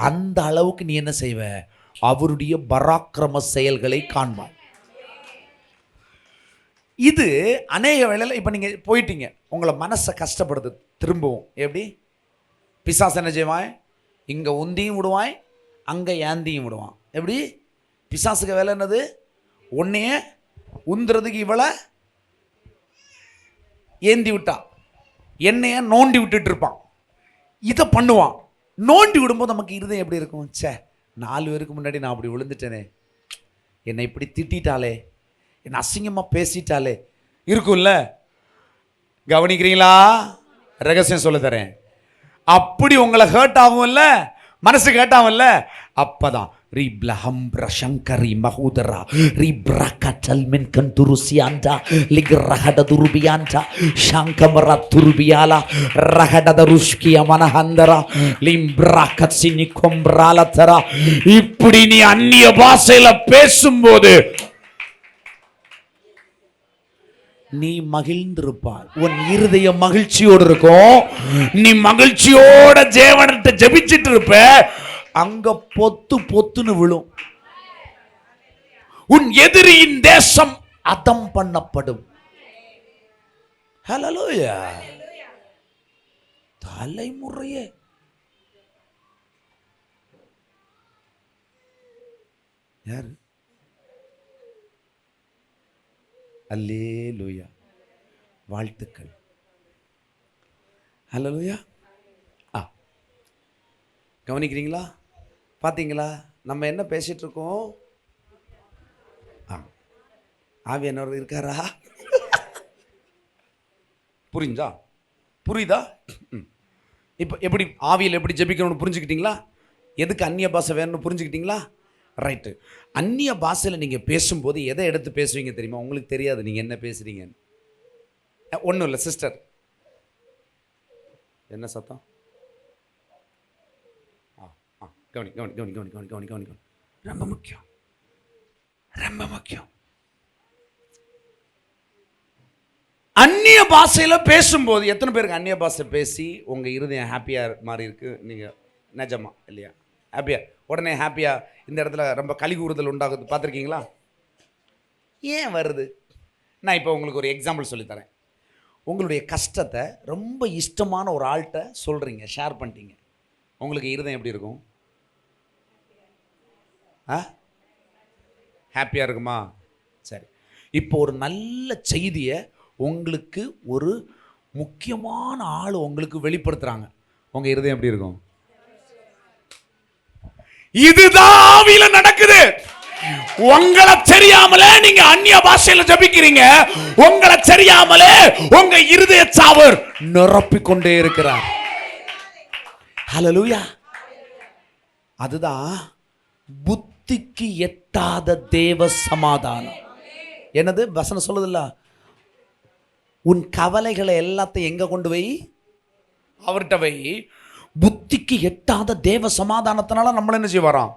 அந்த அளவுக்கு நீ என்ன செய்வ? அவருடைய பராக்கிரம செயல்களை காண்பாய். இது அநேக வேளையில் இப்போ நீங்கள் போயிட்டீங்க, உங்களை மனசை கஷ்டப்படுது திரும்பவும். எப்படி? பிசாசு என்ன செய்வான்? இங்கே உந்தியும் விடுவான், அங்கே ஏந்தியும் விடுவான். எப்படி? பிசாசுக்கு வேலை என்னது? உன்னையே உந்துறதுக்கு இவளை ஏந்தி விட்டா, என்னைய நோண்டி விட்டுட்டு இருப்பான். இதை பண்ணுவான். நோண்டி விடும்போது நமக்கு இருதயம் எப்படி இருக்கும்? சே, 4 பேருக்கு முன்னாடி நான் அப்படி விழுந்துட்டேனே, என்னை இப்படி திட்டாலே, என்னை அசிங்கமாக பேசிட்டாலே இருக்கும்ல. கவனிக்கிறீங்களா? ரகசியம் சொல்ல தரேன். அப்படி உங்களை ஹர்ட் ஆகும்ல, மனசு ஹர்ட் ஆகும்ல. அப்பதான் ரிப்லஹம் பிரஷங்கரி மஹூதரா ரிப்ரகட்டல் மின் கந்துருசியாண்டா லிக்ரஹட துருபியாண்டா ஷங்கமர துருபியாலா ரஹடத ருஷ்கிய மனஹந்தரா லிம்ப்ரகட்சினி கொம்ப்ராலதரா. இப்படி நீ அந்நிய பாஷையில பேசும்போது நீ மகிழ்ந்திருப்பாய். உன் இருதயம் மகிழ்ச்சியோடு இருக்கும். நீ மகிழ்ச்சியோட தேவன்கிட்ட ஜெபிச்சிட்டு இருப்ப. அங்க பொத்து பொத்துன்னு விழும். உன் எதிரியின் தேசம் அதம் பண்ணப்படும். ஹல்லேலூயா. தலைமுறையே யாரு? அல்லேலூயா. வாழ்த்துக்கள். ஹல்லேலூயா. கவனிக்கிறீங்களா? பார்த்தீங்களா? நம்ம என்ன பேசிட்டு இருக்கோம்? ஆவியானவர் இருக்காரா? புரியுதா? இப்போ எப்படி ஆவியில் எப்படி ஜெபிக்கணும்னு புரிஞ்சுக்கிட்டீங்களா? எதுக்கு அந்நிய பாஷை வேணும்னு புரிஞ்சுக்கிட்டீங்களா? ரைட்டு. அந்நிய பாஷையில் நீங்கள் பேசும்போது எதை எடுத்து பேசுவீங்க தெரியுமா? உங்களுக்கு தெரியாது நீங்கள் என்ன பேசுறீங்கன்னு. ஒன்றும் இல்லை சிஸ்டர். என்ன சத்தம்? கவனி கவனி கவனி கவனி கவனி கவனி கவனி கவனி. ரொம்ப முக்கியம், ரொம்ப முக்கியம். அந்நிய பாஷையில் பேசும்போது எத்தனை பேருக்கு அந்நிய பாஷை பேசி உங்கள் இருதயம் ஹாப்பியாக மாதிரி இருக்கு? நீங்கள் நிஜமா இல்லையா? ஹாப்பியா உடனே ஹாப்பியாக இந்த இடத்துல ரொம்ப கலி கூறுதல் உண்டாகுது. பார்த்துருக்கீங்களா? ஏன் வருது? நான் இப்போ உங்களுக்கு ஒரு எக்ஸாம்பிள் சொல்லித்தரேன். உங்களுடைய கஷ்டத்தை ரொம்ப இஷ்டமான ஒரு ஆள்கிட்ட சொல்கிறீங்க, ஷேர் பண்ணிட்டீங்க. உங்களுக்கு இருதயம் எப்படி இருக்கும்? ஹாப்பியாக இருக்குமா? சரி. இப்போ ஒரு நல்ல செய்தியை உங்களுக்கு ஒரு முக்கியமான ஆள் உங்களுக்கு வெளிப்படுத்துறாங்க. உங்க இருதயம் எப்படி இருக்கும்? இதுதான் ஆவியில நடக்குது. உங்களை தெரியாமலே நீங்க அந்நிய பாஷையில ஜெபிக்கிறீங்க. உங்களை தெரியாமலே உங்க இருதயத்தை அவர் நிரப்பிக் கொண்டே இருக்கிறார். ஹல்லேலூயா. அதுதான் புத்திக்கு எட்டாத தேவ சமாதானம். என்னது வசனம் சொல்லுதில்ல? உன் கவலைகளை எல்லாத்தையும் எங்க கொண்டு போய் அவர்கிட்ட வை. புத்திக்கு எட்டாத தேவ சமாதானத்தினால நம்மள என்ன செய்வாராம்?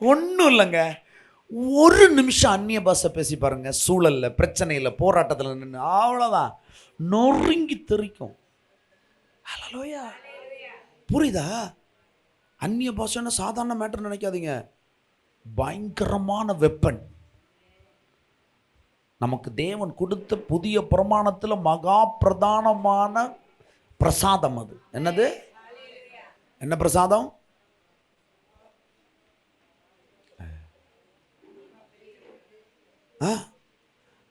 ஒன்றும் இல்லைங்க. ஒரு நிமிஷம் அந்நிய பாஷை பேசி பாருங்க. சூழல்ல, பிரச்சனையில், போராட்டத்தில் நின்று அவ்வளோதான் நொறுங்கி தெரிக்கும். ஹல்லேலூயா. புரியுதா? அந்நிய பாஷைன்னா சாதாரண மேட்டர் நினைக்காதீங்க. பயங்கரமான வெப்பன். நமக்கு தேவன் கொடுத்த புதிய பிரமாணத்தில் மகா பிரதானமான பிரசாதம் அது. என்னது? என்ன பிரசாதம்?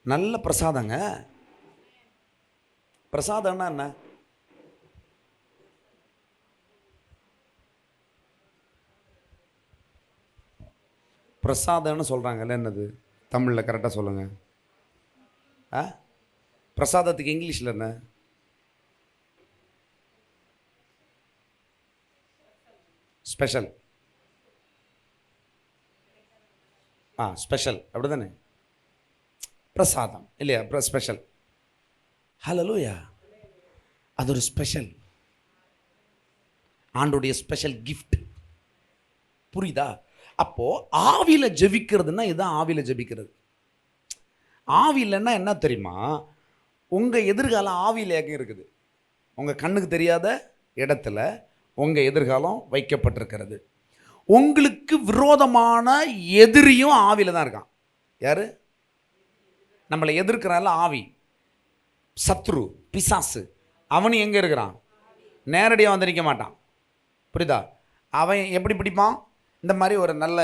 நல்ல பிரசாதங்க. பிரசாதம்னா என்ன? பிரசாதம்னு சொல்கிறாங்கல்ல, என்னது தமிழில் கரெக்டாக சொல்லுங்கள். பிரசாதத்துக்கு இங்கிலீஷில் என்ன? ஸ்பெஷல். ஸ்பெஷல் அப்படி தானே? பிரசாதம் இல்லையா? ஸ்பெஷல். ஹல்லேலூயா. அது ஒரு ஸ்பெஷல், ஆண்டோடைய ஸ்பெஷல் கிஃப்ட். புரியுதா? அப்போ ஆவியில ஜெபிக்கிறதுனா இதுதான் ஆவியில ஜெபிக்கிறது. ஆவியிலன்னா என்ன தெரியுமா? உங்க எதிர்காலம் ஆவியில இருக்குது. உங்க கண்ணுக்கு தெரியாத இடத்துல உங்க எதிர்காலம் வைக்கப்பட்டிருக்கிறது. உங்களுக்கு விரோதமான எதிரியும் ஆவியில தான் இருக்கான். யாரு? நம்மளை எதிர்க்கிறான்ல ஆவி, சத்ரு, பிசாசு. அவனு எங்க இருக்கிறான்? நேரடியாக வந்து நிற்க மாட்டான். புரியுதா? அவன் எப்படி பிடிப்பான்? இந்த மாதிரி ஒரு நல்ல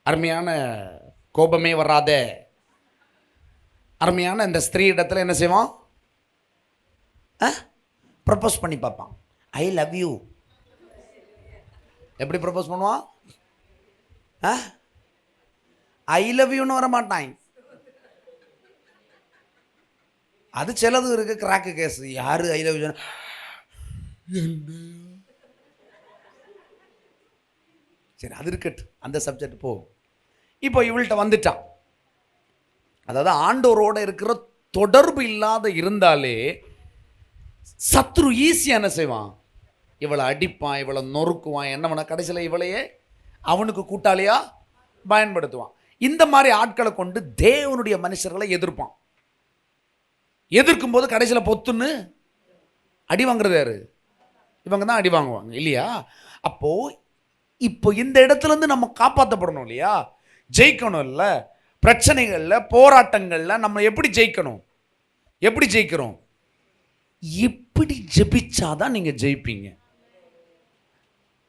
அருமையான கோபமே வராத அருமையான இந்த ஸ்திரீ இடத்துல என்ன செய்வான்? ப்ரப்போஸ் பண்ணி பார்ப்பான். I love you. எப்படி ப்ரப்போஸ் பண்ணுவான்? ஐ லவ் யூன்னு வர மாட்டான். அது சிலது இருக்கு கிராக்கு கேஸ். யாரு ஐ லவ் யூ? சரி, அது இருக்கட்டு, அந்த சப்ஜெக்ட் போ. இப்போ இவள்கிட்ட வந்துட்டான். அதாவது ஆண்டவரோட இருக்கிற தொடர்பு இல்லாத இருந்தாலே சத்ரு ஈஸியாக என்ன செய்வான்? இவளை அடிப்பான், இவளை நொறுக்குவான், என்ன பண்ண கடைசியில் இவளையே அவனுக்கு கூட்டாளியா பயன்படுத்துவான். இந்த மாதிரி ஆட்களை கொண்டு தேவனுடைய மனுஷர்களை எதிர்ப்பான். எதிர்க்கும் போது கடைசியில் பொத்துன்னு அடி வாங்குறது யாரு? இவங்க தான் அடி வாங்குவாங்க இல்லையா? அப்போ இப்போ இந்த இடத்துல இருந்து நம்ம காப்பாற்றப்படணும் இல்லையா? ஜெயிக்கணும் இல்லை? பிரச்சனைகளில் போராட்டங்களில் நம்ம எப்படி ஜெயிக்கணும்? எப்படி ஜெயிக்கிறோம்? இப்படி ஜெபிச்சாதான் நீங்கள் ஜெயிப்பீங்க.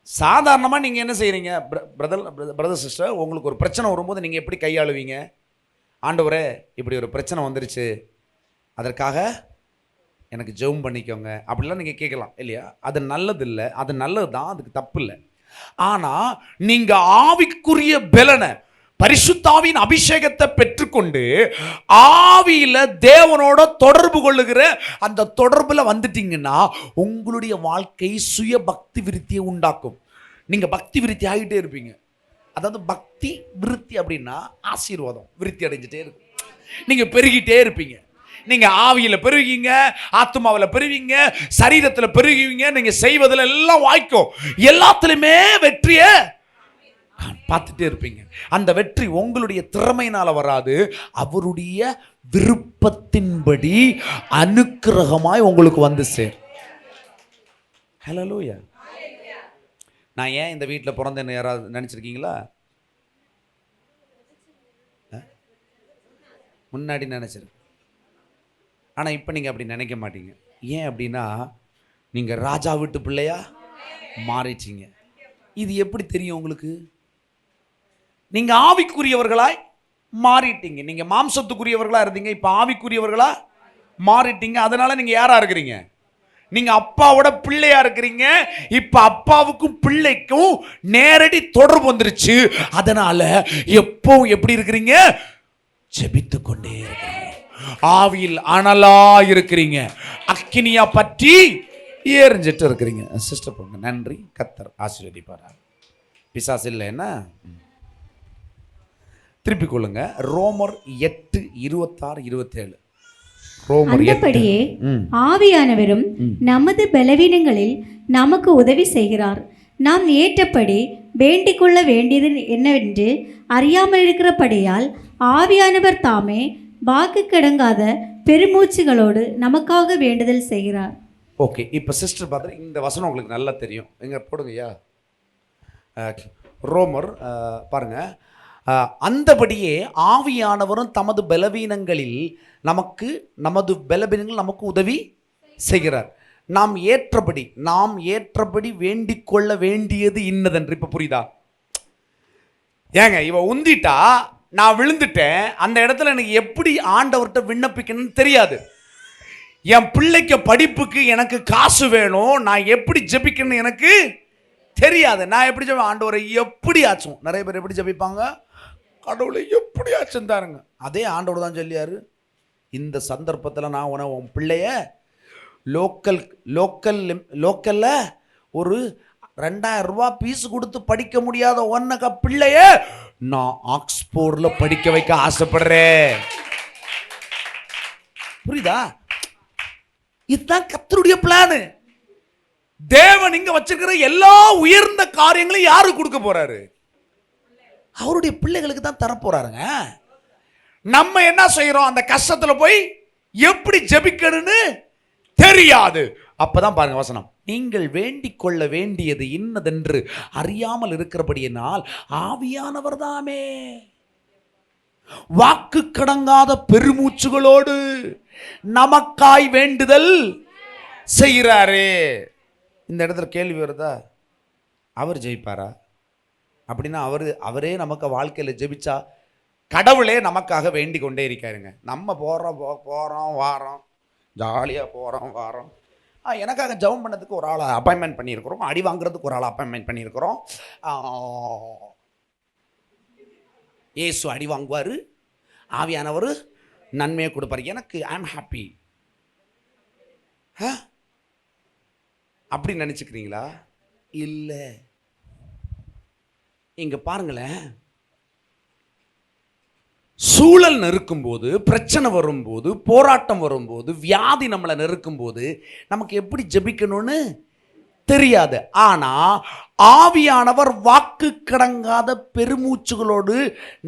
சாதாரணமாக நீங்கள் என்ன செய்கிறீங்க? பிரதர் சிஸ்டர், உங்களுக்கு ஒரு பிரச்சனை வரும்போது நீங்கள் எப்படி கையாளுவீங்க? ஆண்டவரே, இப்படி ஒரு பிரச்சனை வந்துருச்சு, அதற்காக எனக்கு ஜெபம் பண்ணிக்கோங்க அப்படிலாம் நீங்கள் கேட்கலாம் இல்லையா? அது நல்லது இல்லை, அது நல்லது தான், அதுக்கு தப்பு இல்லை. ஆனால் நீங்கள் ஆவிக்குரிய பலனை, பரிசுத்தாவின் அபிஷேகத்தை பெற்றுக்கொண்டு ஆவியில தேவனோட தொடர்பு கொள்ளுகிற அந்த தொடர்புல வந்துட்டீங்கன்னா உங்களுடைய வாழ்க்கை சுய பக்தி விருத்தியை உண்டாக்கும். நீங்க பக்தி விருத்தி ஆகிட்டே இருப்பீங்க. அதாவது பக்தி விருத்தி அப்படின்னா ஆசீர்வாதம் விருத்தி அடைஞ்சிட்டே இருக்கும். நீங்க பெருகிட்டே இருப்பீங்க. நீங்க ஆவியில பெருகிங்க, ஆத்மாவில பெருவீங்க, சரீரத்துல பெருகுவீங்க. நீங்க செய்வதில் எல்லாம் வாய்க்கும், எல்லாத்துலயுமே வெற்றியை பார்த்துட்டே இருப்பீங்க. அந்த வெற்றி உங்களுடைய திறமையினால வராது, அவருடைய விருப்பத்தின்படி அனுக்கிரகமாய் உங்களுக்கு வந்து சேர். ஹல்லேலூயா. நான் ஏன் இந்த வீட்டில் பிறந்தேன்னு யாராவது நினைச்சிருக்கீங்களா? முன்னாடி நினைச்சிருக்கேன். ஆனால் இப்போ நீங்கள் அப்படி நினைக்க மாட்டீங்க. ஏன் அப்படின்னா நீங்கள் ராஜா வீட்டு பிள்ளையா மாறிட்டீங்க. இது எப்படி தெரியும் உங்களுக்கு? நீங்க ஆவிக்குரியவர்களாய் மாறிட்டீங்க. நீங்க மாம்சத்துக்குரியவர்களா இருந்தீங்க, இப்ப ஆவிக்குரியவர்களா மாறிட்டீங்க. அதனால நீங்க யாரா இருக்கிறீங்க? நீங்க அப்பாவோட பிள்ளையா இருக்கிறீங்க. இப்ப அப்பாவுக்கும் பிள்ளைக்கும் நேரடி தொடர்பு வந்துருச்சு. அதனால எப்போ எப்படி இருக்கிறீங்க? ஜெபித்து கொண்டே இருக்கிறீங்க. ஆவியில் அனலா இருக்கிறீங்க, அக்கினியா பற்றி எரிஞ்சிட்டு இருக்கிறீங்க. சிஸ்டர் போங்க. நன்றி. கர்த்தர் ஆசீர்வதிப்பார். பிசாசு இல்லை என்ன? திருப்பிக் கொள்ளுங்க. ரோமர் 8:26-27. அந்தபடியே ஆவியானவரும் நமது பலவீனங்களில் நமக்கு உதவி செய்கிறார். நாம் ஏற்றபடி வேண்டிக் கொள்ள வேண்டியது என்னவென்று அறியாமல் இருக்கிறபடியால் ஆவியானவர் தாமே வாக்கு கடங்காத பெருமூச்சுகளோடு நமக்காக வேண்டுதல் செய்கிறார். ஓகே, இப்போ சிஸ்டர் பார்த்து இந்த வசனம் உங்களுக்கு நல்லா தெரியும். எங்க போடுங்கய்யா. ரோமர் பாருங்க. அந்தபடியே ஆவியானவரும் தமது பலவீனங்களில் நமக்கு உதவி செய்கிறார். நாம் ஏற்றபடி வேண்டிக் கொள்ள வேண்டியது இன்னதென்று. இப்ப புரியுதா? ஏங்க, இவ உந்திட்டா, நான் விழுந்துட்டேன், அந்த இடத்துல எனக்கு எப்படி ஆண்டவர்கிட்ட விண்ணப்பிக்கணும்னு தெரியாது. என் பிள்ளைக்கு படிப்புக்கு எனக்கு காசு வேணும், நான் எப்படி ஜெபிக்கணும்னு எனக்கு தெரியாது. நான் எப்படி ஜெபம்? ஆண்டவரை எப்படி ஆச்சும். நிறைய பேர் எப்படி ஜெபிப்பாங்க? கடவுளை எப்படி ஆச்சும் தாருங்க. அதே ஆண்டவர் தான் சொல்லியாரு, இந்த சந்தர்ப்பத்தில் நான் உன் பிள்ளைய லோக்கல்ல ஒரு 2000 ரூபாய் பீஸ் கொடுத்து படிக்க முடியாத ஒன்னக பிள்ளைய நான் ஆக்ஸ்போர்ட்ல படிக்க வைக்க ஆசைப்படுறேன். புரியுதா? இதுதான் கர்த்தருடைய பிளான். தேவன் இங்க வச்சிருக்கிற எல்லா உயர்ந்த காரியங்களையும் யாரு கொடுக்க போறாரு? அவருடைய பிள்ளைகளுக்கு தான் தரப்போறாருங்க. நம்ம என்ன செய்யறோம்? அந்த கஷ்டத்துல போய் எப்படி ஜெபிக்கணும்னு தெரியாது. அப்பதான் பாருங்க வசனம், நீங்கள் வேண்டிக் கொள்ள வேண்டியது இன்னதென்று அறியாமல் இருக்கிறபடியினால் ஆவியானவர் தாமே வாக்கு கடங்காத பெருமூச்சுகளோடு நமக்காய் வேண்டுதல் செய்கிறாரே. இந்த இடத்துல கேள்வி வருதா? அவர் ஜெயிப்பாரா? அப்படின்னா அவரே நமக்கு வாழ்க்கையில் ஜெபிச்சா கடவுளே நமக்காக வேண்டிக் கொண்டே இருக்காருங்க. நம்ம போகிறோம் வாரோம், ஜாலியாக போகிறோம் வாரோம். எனக்காக ஜெபம் பண்ணதுக்கு ஒரு ஆளை அப்பாயின்மெண்ட் பண்ணியிருக்கிறோம், அடி வாங்குறதுக்கு ஒரு ஆளை அப்பாயின்மெண்ட் பண்ணியிருக்கிறோம். இயேசு அடி வாங்குவார், ஆவியானவர் நன்மையை கொடுப்பார். எனக்கு ஐ ஆம் ஹாப்பி. அப்படி நினச்சிக்கிறீங்களா? இல்லை. இங்க பாருங்களேன், சூழல் நெருக்கும்போது, பிரச்சனை வரும்போது, போராட்டம் வரும்போது, வியாதி நம்மளை நெருக்கும்போது நமக்கு எப்படி ஜெபிக்கணும்னு தெரியாது. ஆனா ஆவியானவர் வாக்கு கடங்காத பெருமூச்சுகளோடு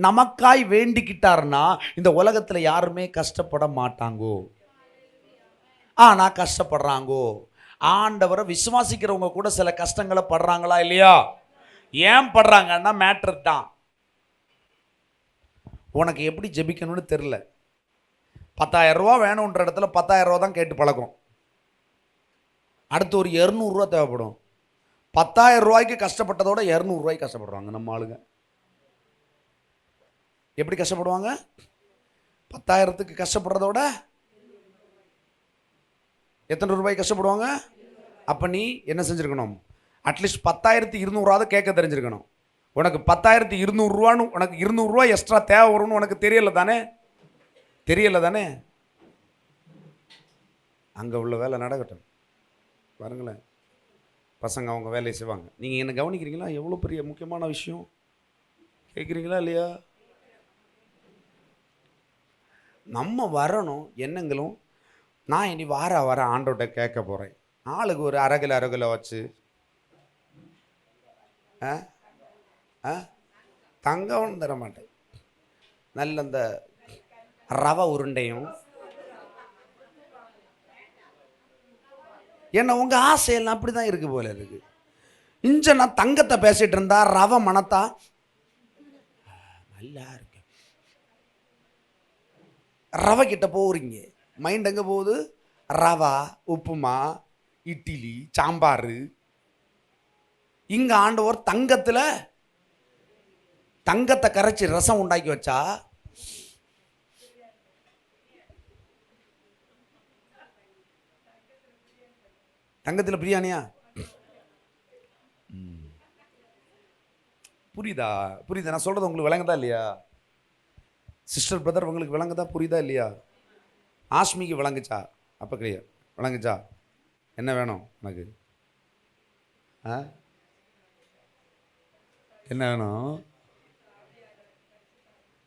நமக்காய் வேண்டிக்கிட்டார்னா இந்த உலகத்துல யாருமே கஷ்டப்பட மாட்டாங்கோ. ஆனா கஷ்டப்படுறாங்கோ. ஆண்டவரை விசுவாசிக்கிறவங்க கூட சில கஷ்டங்களை படுறாங்களா இல்லையா? ஏன் படுறாங்கன்னா மேட்ரு தான். உனக்கு எப்படி ஜெபிக்கணும்னு தெரில. 10,000 ரூபா வேணுன்ற இடத்துல 10,000 ரூபா தான் கேட்டு பழக்கம். அடுத்து ஒரு 200 ரூபா தேவைப்படும். 10,000 ரூபாய்க்கு கஷ்டப்பட்டதோட 200 ரூபாய்க்கு கஷ்டப்படுறாங்க நம்ம ஆளுங்க. எப்படி கஷ்டப்படுவாங்க? 10,000க்கு கஷ்டப்படுறதோட எத்தனை ரூபாய்க்கு கஷ்டப்படுவாங்க? அப்போ நீ என்ன செஞ்சுருக்கணும்? அட்லீஸ்ட் 10,200 கேட்க தெரிஞ்சிருக்கணும். உனக்கு 10,200 ரூபான்னு, உனக்கு 200 ரூபா எக்ஸ்ட்ரா தேவை வரும்னு உனக்கு தெரியல தானே? அங்கே உள்ள வேலை நடக்கட்டும். பாருங்களேன், பசங்க அவங்க வேலையை செய்வாங்க. நீங்கள் என்ன கவனிக்கிறீங்களா? எவ்வளோ பெரிய முக்கியமான விஷயம் கேட்குறீங்களா இல்லையா? நம்ம வரணும் எண்ணங்களும். நான் இனி வார ஆண்டோட்ட கேட்க போகிறேன். ஆளுக்கு ஒரு அரை கிலோ வச்சு தங்கம் தர மாட்டேன். நல்ல இந்த ரவை உருண்டையும். ஏன்னா உங்கள் ஆசையெல்லாம் அப்படி தான் இருக்கு போல இருக்கு. இஞ்ச நான் தங்கத்தை பேசிட்டு இருந்தா ரவை மனத்தா நல்லா இருக்கு. ரவை கிட்ட போறீங்க, மைண்ட் எங்கே போகுது? ரவா, உப்புமா, இட்லி, சாம்பார். இங்கே ஆண்டவர் தங்கத்தை கரைச்சி ரசம் உண்டாக்கி வச்சா தங்கத்தில் பிரியாணியா? புரியுதா? நான் சொல்றது உங்களுக்கு விளங்குதா இல்லையா? சிஸ்டர் பிரதர் உங்களுக்கு விளங்குதா? புரியுதா இல்லையா? ஆஷ்மிக்கு விளங்குச்சா? அப்போ கிடையாது. விளங்குச்சா? என்ன வேணும் எனக்கு? என்ன வேணும்?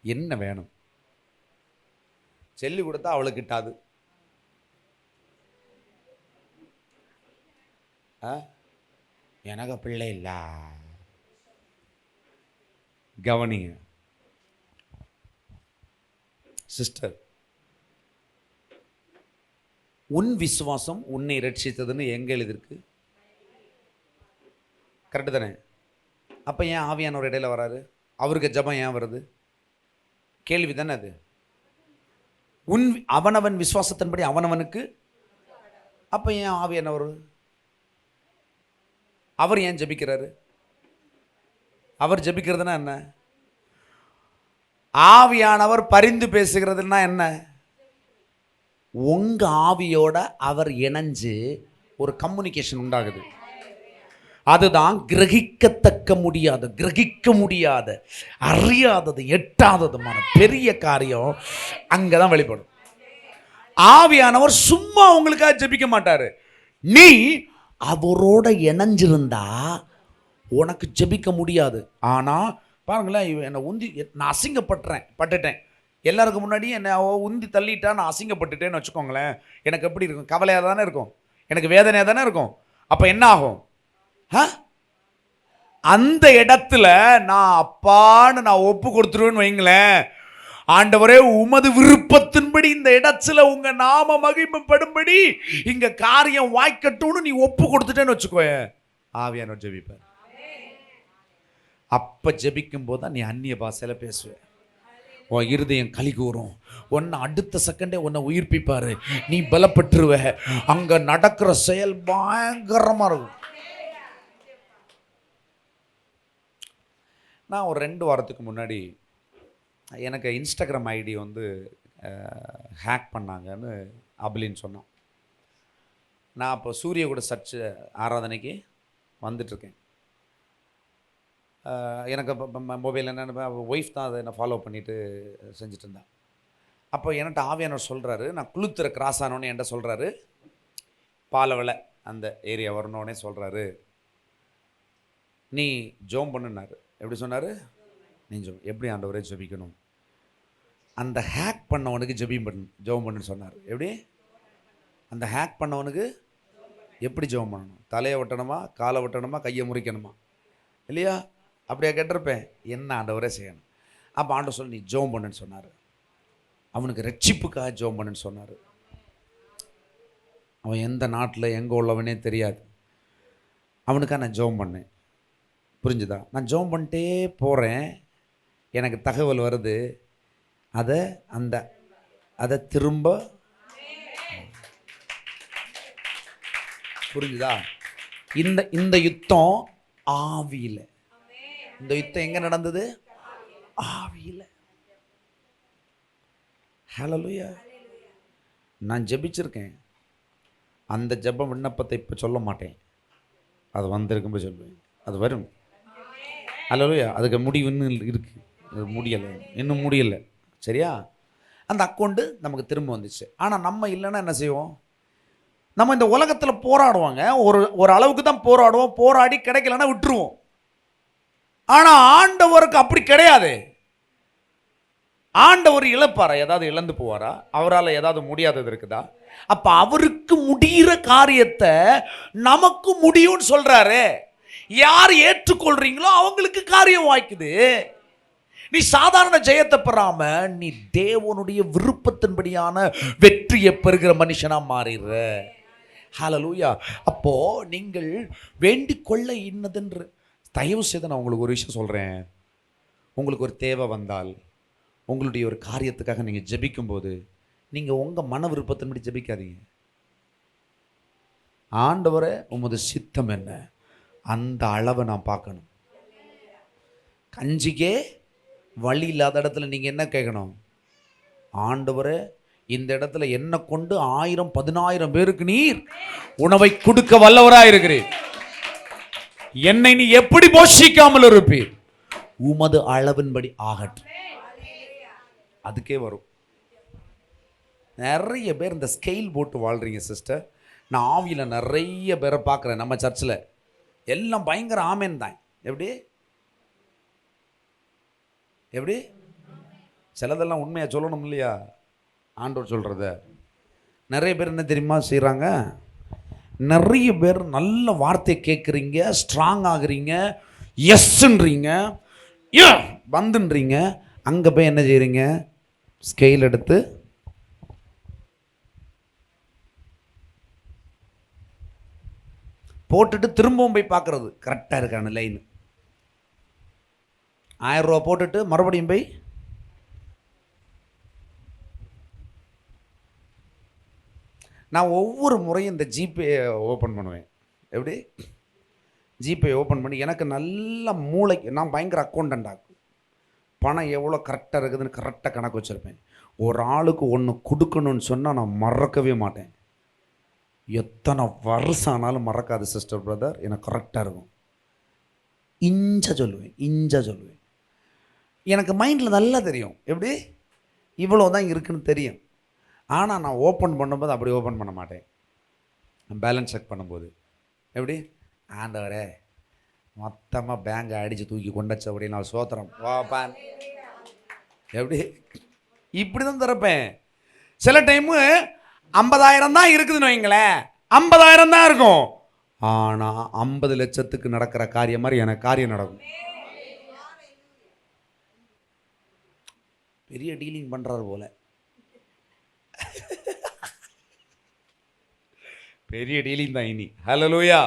என்ன வேணும்? சொல்லி கொடுத்தா அவளுக்கு கிட்டாது. எனக்கு பிள்ளை இல்ல. கவனிங்க சிஸ்டர், உன் விசுவாசம் உன்னை ரட்சித்ததுன்னு எங்க எழுதிருக்கு? கரெக்டு தானே? அப்போ ஏன் ஆவியானவர் இடையில வராரு? அவருக்கு ஜபம் ஏன் வருது? கேள்வி தானே அது. அவனவன் விசுவாசத்தின்படி அவனவனுக்கு. அப்போ ஏன் ஆவியானவர்? அவர் ஏன் ஜபிக்கிறாரு? அவர் ஜபிக்கிறதுனா என்ன? ஆவியானவர் பரிந்து பேசுகிறதுனா என்ன? உங்க ஆவியோட அவர் இணைஞ்சு ஒரு கம்யூனிகேஷன் உண்டாகுது. அதுதான் கிரகிக்க முடியாத அறியாதது எட்டாததுமான பெரிய காரியம் அங்கதான் வெளிப்படும். ஆவியானவர் சும்மா உங்களுக்காக ஜெபிக்க மாட்டாரு. நீ அவரோட இணைஞ்சிருந்தா உனக்கு ஜெபிக்க முடியாது. ஆனா பாருங்களேன், என்னை உந்தி நான் பட்டுட்டேன். எல்லாருக்கும் முன்னாடி என்னை உந்தி தள்ளிட்டா நான் அசிங்கப்பட்டுட்டேன்னு வச்சுக்கோங்களேன். எனக்கு எப்படி இருக்கும்? கவலையாக தானே இருக்கும், எனக்கு வேதனையாக தானே இருக்கும். அப்போ என்ன ஆகும்? அந்த இடத்துல நான் அப்பான்னு நான் ஒப்பு கொடுத்துருவேன்னு வைங்களேன். ஆண்டவரே, உமது விருப்பத்தின்படி இந்த இடத்துல உங்க நாம மகிமைப்படும்படி இங்க காரியம் வாய்க்கட்டும்னு நீ ஒப்பு கொடுத்துட்டேன்னு வச்சுக்கோ. ஆவியானவர் ஜெபிப்பார். அப்ப ஜெபிக்கும் போது தான் நீ அந்நிய பாஷையில பேசுவ. உன் இருதயம் களி கூறும். உன்னை அடுத்த செகண்டே உன்னை உயிர்ப்பிப்பாரு. நீ பலப்பட்டுருவ. அங்க நடக்கிற செயல் பயங்கரமா இருக்கும். நான் ஒரு 2 வாரத்துக்கு முன்னாடி எனக்கு இன்ஸ்டாகிராம் ஐடி வந்து ஹேக் பண்ணாங்கன்னு அபிலின்னு சொன்னான். நான் அப்போ சூரிய கூட சர்ச் ஆராதனைக்கு வந்துட்டுருக்கேன். எனக்கு மொபைல் என்னென்ன ஒய்ஃப் தான் அதை என்ன ஃபாலோ பண்ணிவிட்டு செஞ்சுட்டு இருந்தேன். அப்போ என்கிட்ட ஆவியானவர் சொல்கிறாரு, நான் குளுத்துற கிராஸ் ஆனோன்னு என்கிட்ட சொல்கிறாரு, பாலவலை அந்த ஏரியா வரணுன்னே சொல்கிறாரு, நீ ஜோம் பண்ணுனாரு. எப்படி சொன்னார்? நீ எப்படி ஆண்டவரே ஜெபிக்கணும்? அந்த ஹேக் பண்ணவனுக்கு ஜெபம் பண்ணுன்னு சொன்னார். எப்படி? அந்த ஹேக் பண்ணவனுக்கு எப்படி ஜெபம் பண்ணணும்? தலையை வெட்டணுமா, காலை வெட்டணுமா, கையை முறிக்கணுமா? இல்லையா? அப்படியே கேட்டிருப்பேன். என்ன ஆண்டவரே செய்யணும்? அப்போ ஆண்டவர் சொல்லி நீ ஜெபம் பண்ணுன்னு சொன்னார். அவனுக்கு ரட்சிப்புக்காக ஜெபம் பண்ணுன்னு சொன்னார். அவன் எந்த நாட்டில் எங்கே உள்ளவனே தெரியாது. அவனுக்காக நான் ஜெபம் பண்ணேன். புரிஞ்சுதா? நான் ஜெபம் பண்ணிட்டே போகிறேன். எனக்கு தகவல் வருது, அதை திரும்ப, புரிஞ்சுதா? இந்த யுத்தம் ஆவியில். இந்த யுத்தம் எங்கே நடந்தது? ஆவியில். ஹல்லேலூயா. நான் ஜெபிச்சிருக்கேன். அந்த ஜெப விண்ணப்பத்தை இப்போ சொல்ல மாட்டேன். அது வந்திருக்கும்போது சொல்லுவேன். அது வரும். ஹல்லேலூயா. அதுக்கு முடிவு இன்னும் இருக்குது. அது முடியலை, இன்னும் முடியலை. சரியா? அந்த அக்கௌண்ட்டு நமக்கு திரும்ப வந்துச்சு. ஆனால் நம்ம இல்லைன்னா என்ன செய்வோம்? நம்ம இந்த உலகத்தில் போராடுவாங்க, ஒரு அளவுக்கு தான் போராடுவோம். போராடி கிடைக்கலன்னா விட்டுருவோம். ஆனால் ஆண்டவருக்கு அப்படி கிடையாது. ஆண்டவர் இழப்பாரா? ஏதாவது இழந்து போவாரா? அவரால் ஏதாவது முடியாதது இருக்குதா? அப்போ அவருக்கு முடிகிற காரியத்தை நமக்கு முடியும்னு சொல்கிறாரு. யார் ஏற்றுக்கொள்றீங்களோ அவங்களுக்கு காரியம் வாய்க்குது. நீ சாதாரண ஜெயத்தை பெறாம நீ தேவனுடைய விருப்பத்தின்படியான வெற்றியை பெறுகிற மனுஷனா மாறிடுற. ஹல்லேலூயா. அப்போ நீங்கள் வேண்டிக் கொள்ள இன்னதென்று தயவு செய்து நான் உங்களுக்கு ஒரு விஷயம் சொல்றேன். உங்களுக்கு ஒரு தேவை வந்தால், உங்களுடைய ஒரு காரியத்துக்காக நீங்க ஜெபிக்கும் போது நீங்க உங்க மன விருப்பத்தின்படி ஜெபிக்காதீங்க. ஆண்டவரே உமது சித்தம் என்ன, அந்த அளவை நான் பார்க்கணும். கஞ்சிக்கே வழி இல்லாத இடத்துல நீங்கள் என்ன கேட்கணும்? ஆண்டவரே இந்த இடத்துல என்ன கொண்டு 1000-10,000 பேருக்கு நீர் உணவை கொடுக்க வல்லவராக இருக்கிறீர். என்னை நீ எப்படி போஷிக்காமல் இருப்பீர்? உமது அளவின்படி ஆகட்டும். அதுக்கே வரும். நிறைய பேர் இந்த ஸ்கெயில் போட்டு வாழ்றீங்க சிஸ்டர். நான் ஆவியில் நிறைய பேரை பார்க்குறேன். நம்ம சர்ச்சில் எல்லாம் பயங்கர ஆமேன் தான். எப்படி சிலதெல்லாம் உண்மையாக சொல்லணும் இல்லையா? ஆண்டவர் சொல்கிறத நிறைய பேர் என்ன தெரியுமா செய்கிறாங்க? நிறைய பேர் நல்ல வார்த்தை கேட்குறீங்க, ஸ்ட்ராங் ஆகுறீங்க, எஸ்ன்றீங்க, வந்துன்றீங்க. அங்கே போய் என்ன செய்கிறீங்க? ஸ்கெயில் எடுத்து போட்டுட்டு திரும்பவும் போய் பார்க்குறது கரெக்டாக இருக்கான லைன். 1000 ரூபா போட்டுட்டு மறுபடியும் போய் நான் ஒவ்வொரு முறையும் இந்த ஜிபே ஓப்பன் பண்ணுவேன். எப்படி? ஜிபே ஓப்பன் பண்ணி எனக்கு நல்ல மூளைக்கு நான் பயங்கர அக்கௌண்டன்ட் ஆகும். பணம் எவ்வளோ கரெக்டாக இருக்குதுன்னு கரெக்டாக கணக்கு வச்சுருப்பேன். ஒரு ஆளுக்கு ஒன்று கொடுக்கணும்னு சொன்னால் நான் மறக்கவே மாட்டேன். எத்தனை வருஷம் ஆனாலும் மறக்காது சிஸ்டர் பிரதர். எனக்கு கரெக்டாக இருக்கும். இஞ்ச சொல்லுவேன். எனக்கு மைண்டில் நல்லா தெரியும். எப்படி? இவ்வளோ தான் இருக்குன்னு தெரியும். ஆனால் நான் ஓப்பன் பண்ணும்போது அப்படி ஓப்பன் பண்ண மாட்டேன். பேலன்ஸ் செக் பண்ணும்போது எப்படி? ஆண்டவரே மொத்தமாக பேங்கை அடித்து தூக்கி கொண்டச்சு அப்படின்னு நான் சோத்திரம் வாப்பான். எப்படி? இப்படி தான் திறப்பேன். சில டைமு 50,000 தான் இருக்குதுன்னு வைங்களேன். 50,000 தான் இருக்கும். ஆனால் 50 லட்சத்துக்கு நடக்கிற காரியம் மாதிரி எனக்கு காரியம் நடக்கும். பெரிய டீலிங் பண்ணுறாரு போல. பெரிய டீலிங் தான் இனி. ஹல்லேலூயா.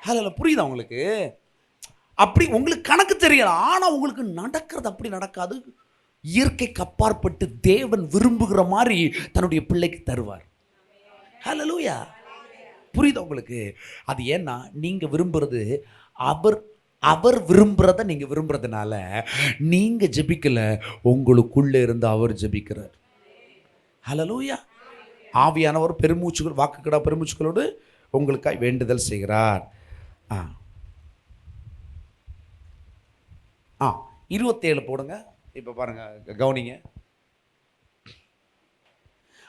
ஹல்லேலூயா. புரியுதா உங்களுக்கு? அப்படி உங்களுக்கு கணக்கு தெரியலாம். ஆனால் உங்களுக்கு நடக்கிறது அப்படி நடக்காது. இயற்கைக்கு அப்பாற்பட்டு தேவன் விரும்புகிற மாதிரி தன்னுடைய பிள்ளைக்கு தருவார். ஹல்லேலூயா. புரியுதா உங்களுக்கு? அது ஏன்னா நீங்கள் விரும்புகிறது அவர் அவர் விரும்புறத நீங்க விரும்புறதுனால நீங்க ஜெபிக்கல, உங்களுக்குள்ள இருந்து அவர் ஜெபிக்கிறார். ஹல்லேலூயா. ஆவியானவர் பெருமூச்சுகள், வாக்குக்கிடா பெருமூச்சுகளோடு உங்களுக்காய் வேண்டுதல் செய்கிறார். 27 போடுங்க. இப்ப பாருங்க, கவனிங்க.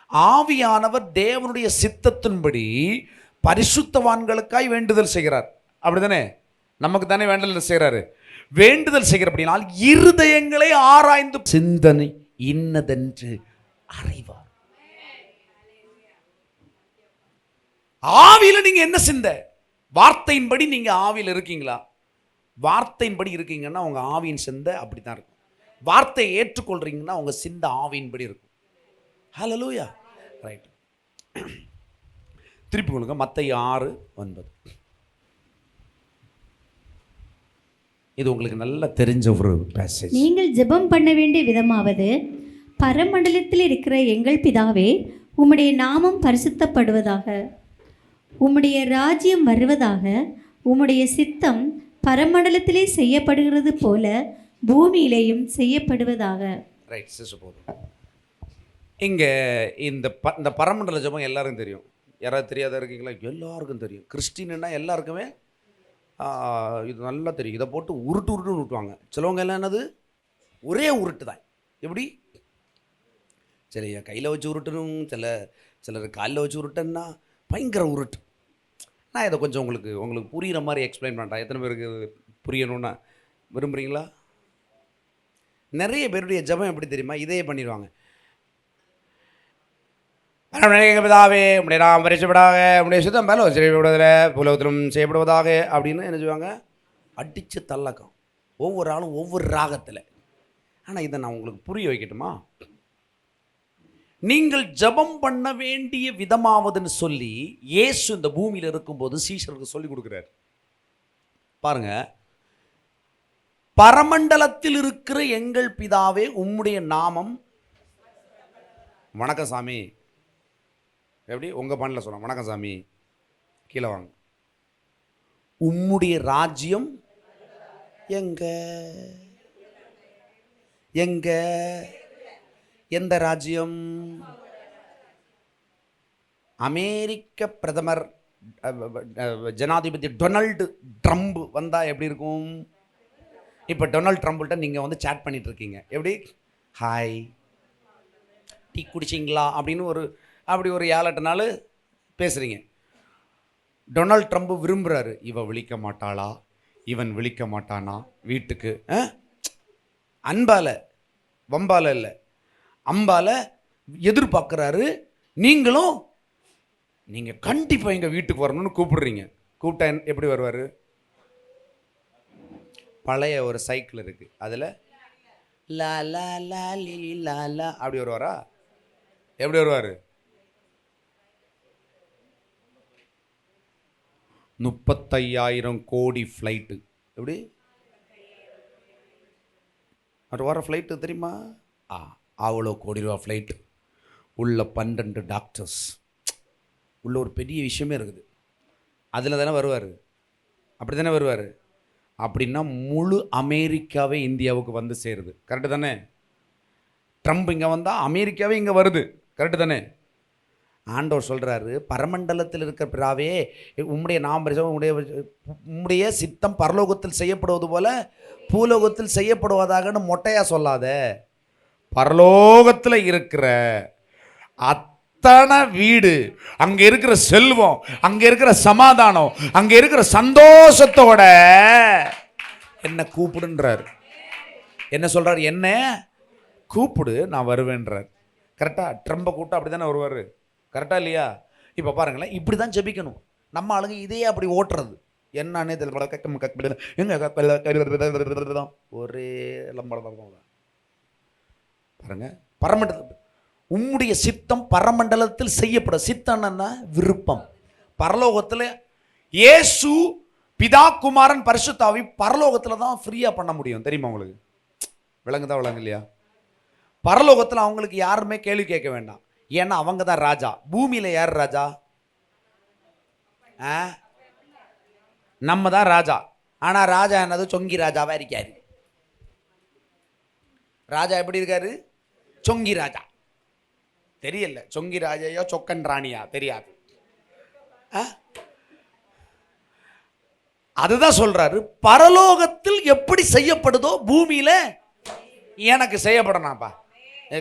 ஆவியானவர் தேவனுடைய சித்தத்தின்படி பரிசுத்தவான்களுக்காய் வேண்டுதல் செய்கிறார். அப்படிதானே? நமக்கு தானே வேண்டுதல் செய்கிறாரு. வேண்டுதல் செய்கிறபடினால் இருதயங்களை ஆராய்ந்து சிந்தனை இன்னதென்று அறிவார். ஆவியில நீங்க என்ன சிந்த? வார்த்தையின்படி நீங்க ஆவியில் இருக்கீங்களா? வார்த்தையின்படி இருக்கீங்கன்னா உங்க ஆவியின் சிந்த அப்படித்தான் இருக்கும். வார்த்தையை ஏற்றுக்கொள்றீங்கன்னா உங்க சிந்த ஆவியின்படி இருக்கும். ஹல்லேலூயா. ரைட். திருப்பி கொடுங்க. மத்தேயு 6:9. இது உங்களுக்கு நல்லா தெரிஞ்ச ஒரு பேசேஜ். நீங்கள் ஜெபம் பண்ண வேண்டிய விதமாவது, பரமண்டலத்தில் இருக்கிற எங்கள் பிதாவே, உம்முடைய நாமம் பரிசுத்தப்படுவதாக, உம்முடைய ராஜ்யம் வருவதாக, உம்முடைய சித்தம் பரமண்டலத்திலே செய்யப்படுகிறது போல பூமியிலேயும் செய்யப்படுவதாக. ரைட் சிஸ்டர், போதும். இங்கே இந்த பரமண்டல ஜெபம் எல்லாருக்கும் தெரியும். யாராவது தெரியாத இருக்கீங்களா? எல்லாருக்கும் தெரியும். கிறிஸ்டின்னா எல்லாருக்குமே இது நல்லா தெரியும். இதை போட்டு உருட்டுன்னு விட்டுவாங்க. சிலவங்க எல்லாம் என்னது, ஒரே உருட்டு தான். எப்படி? சரி, கையில் வச்சு உருட்டணும், சிலர் காலில் வச்சு உருட்டன்னா பயங்கர உருட்டு. நான் இதை கொஞ்சம் உங்களுக்கு புரிகிற மாதிரி எக்ஸ்பிளைன் பண்ணுறேன். எத்தனை பேருக்கு புரியணும்னா விரும்புகிறீங்களா? நிறைய பேருடைய ஜெபம் எப்படி தெரியுமா? இதே பண்ணிடுவாங்க. பிதாவே, உடைய நாம் பரிசுப்படாக, உடைய சுத்தம் மேலே செய்யப்படுவதில் புலகத்திலும் செய்யப்படுவதாக அப்படின்னு என்ன செய்வாங்க? அடித்து தள்ளக்கம். ஒவ்வொரு ஆளும் ஒவ்வொரு ராகத்தில். ஆனால் இதை நான் உங்களுக்கு புரிய வைக்கட்டுமா? நீங்கள் ஜெபம் பண்ண வேண்டிய விதமாவதுன்னு சொல்லி இயேசு இந்த பூமியில் இருக்கும்போது சீஷருக்கு சொல்லி கொடுக்குறார். பாருங்க, பரமண்டலத்தில் இருக்கிற எங்கள் பிதாவே, உம்முடைய நாமம். வணக்கம் சாமி. எப்படி உங்கள் பாணில் சொன்னோம்? வணக்கம் சாமி, கீழே வாங்க. உம்முடைய ராஜ்யம் எங்க எங்க எந்த ராஜ்யம்? அமெரிக்க பிரதமர் ஜனாதிபதி டொனால்டு ட்ரம்ப் வந்தால் எப்படி இருக்கும்? இப்போ டொனால்டு ட்ரம்ப்கிட்ட நீங்கள் வந்து சேட் பண்ணிட்டு இருக்கீங்க. எப்படி? ஹாய், டீ குடிச்சிங்களா அப்படின்னு அப்படி ஒரு 7-8 நாள் பேசுகிறீங்க. டொனால்டு ட்ரம்ப் விரும்புகிறாரு, இவன் விழிக்க மாட்டாளா, இவன் விழிக்க மாட்டானா வீட்டுக்கு. அன்பால, வம்பால இல்லை, அம்பால எதிர்பார்க்குறாரு. நீங்களும் நீங்கள் கண்டிப்பாக எங்கள் வீட்டுக்கு வரணும்னு கூப்பிடுறீங்க. கூப்பிட்டா எப்படி வருவார்? பழைய ஒரு சைக்கிள் இருக்குது, அதில் லா லா லா லீ லா லா அப்படி வருவாரா? எப்படி வருவார்? 35,000 கோடி ஃப்ளைட்டு. எப்படி அது வர ஃப்ளைட்டு தெரியுமா? அவ்வளோ கோடி ரூபா ஃப்ளைட்டு உள்ள 12 டாக்டர்ஸ் உள்ள ஒரு பெரிய விஷயமே இருக்குது. அதில் தானே வருவார். அப்படி தானே வருவார். அப்படின்னா முழு அமெரிக்காவே இந்தியாவுக்கு வந்து சேருது. கரெக்டு தானே? ட்ரம்ப் இங்கே வந்தால் அமெரிக்காவே இங்கே வருது. கரெக்டு தானே? ஆண்டவர் சொல்கிறாரு, பரமண்டலத்தில் இருக்கிற பிதாவே, உம்முடைய நாம் உம்முடைய சித்தம் பரலோகத்தில் செய்யப்படுவது போல பூலோகத்தில் செய்யப்படுவதாகன்னு மொட்டையாக சொல்லாத. பரலோகத்தில் இருக்கிற அத்தனை வீடு, அங்கே இருக்கிற செல்வம், அங்கே இருக்கிற சமாதானம், அங்கே இருக்கிற சந்தோஷத்தோட என்ன கூப்பிடுன்றார். என்ன சொல்கிறார்? என்ன கூப்பிடு, நான் வருவேன்றார். கரெக்டாக? ட்ரம்பை கூப்பிட்டு அப்படி தானே வருவார். கரெக்டாக இல்லையா? இப்போ பாருங்களேன், இப்படி தான் ஜெபிக்கணும். நம்ம ஆளுங்க இதே அப்படி ஓட்டுறது என்னன்னே தெரியல. ஒரே லம்படம் பாருங்க. பரமண்டலத்தில் உம்முடைய சித்தம் பரமண்டலத்தில் செய்யப்பட. சித்தம்னா விருப்பம். பரலோகத்தில் இயேசு பிதா குமாரன் பரிசுத்த ஆவி பரலோகத்தில் தான் ஃப்ரீயாக பண்ண முடியும். தெரியுமா உங்களுக்கு? விளங்குதா விளங்கு இல்லையா? பரலோகத்தில் அவங்களுக்கு யாருமே கேள்வி கேட்க வேண்டாம். ஏன்னா அவங்க தான் ராஜா. பூமியில் யார் ராஜா? நம்ம தான் ராஜா. ஆனால் ராஜா என்னது சொங்கி ராஜாவாக இருக்காரு. ராஜா எப்படி இருக்காரு? சொங்கி ராஜா. தெரியல சொங்கி ராஜையோ சொக்கன் ராணியா தெரியாது. அதுதான் சொல்றாரு, பரலோகத்தில் எப்படி செய்யப்படுதோ பூமியில எனக்கு செய்யப்படணாப்பா.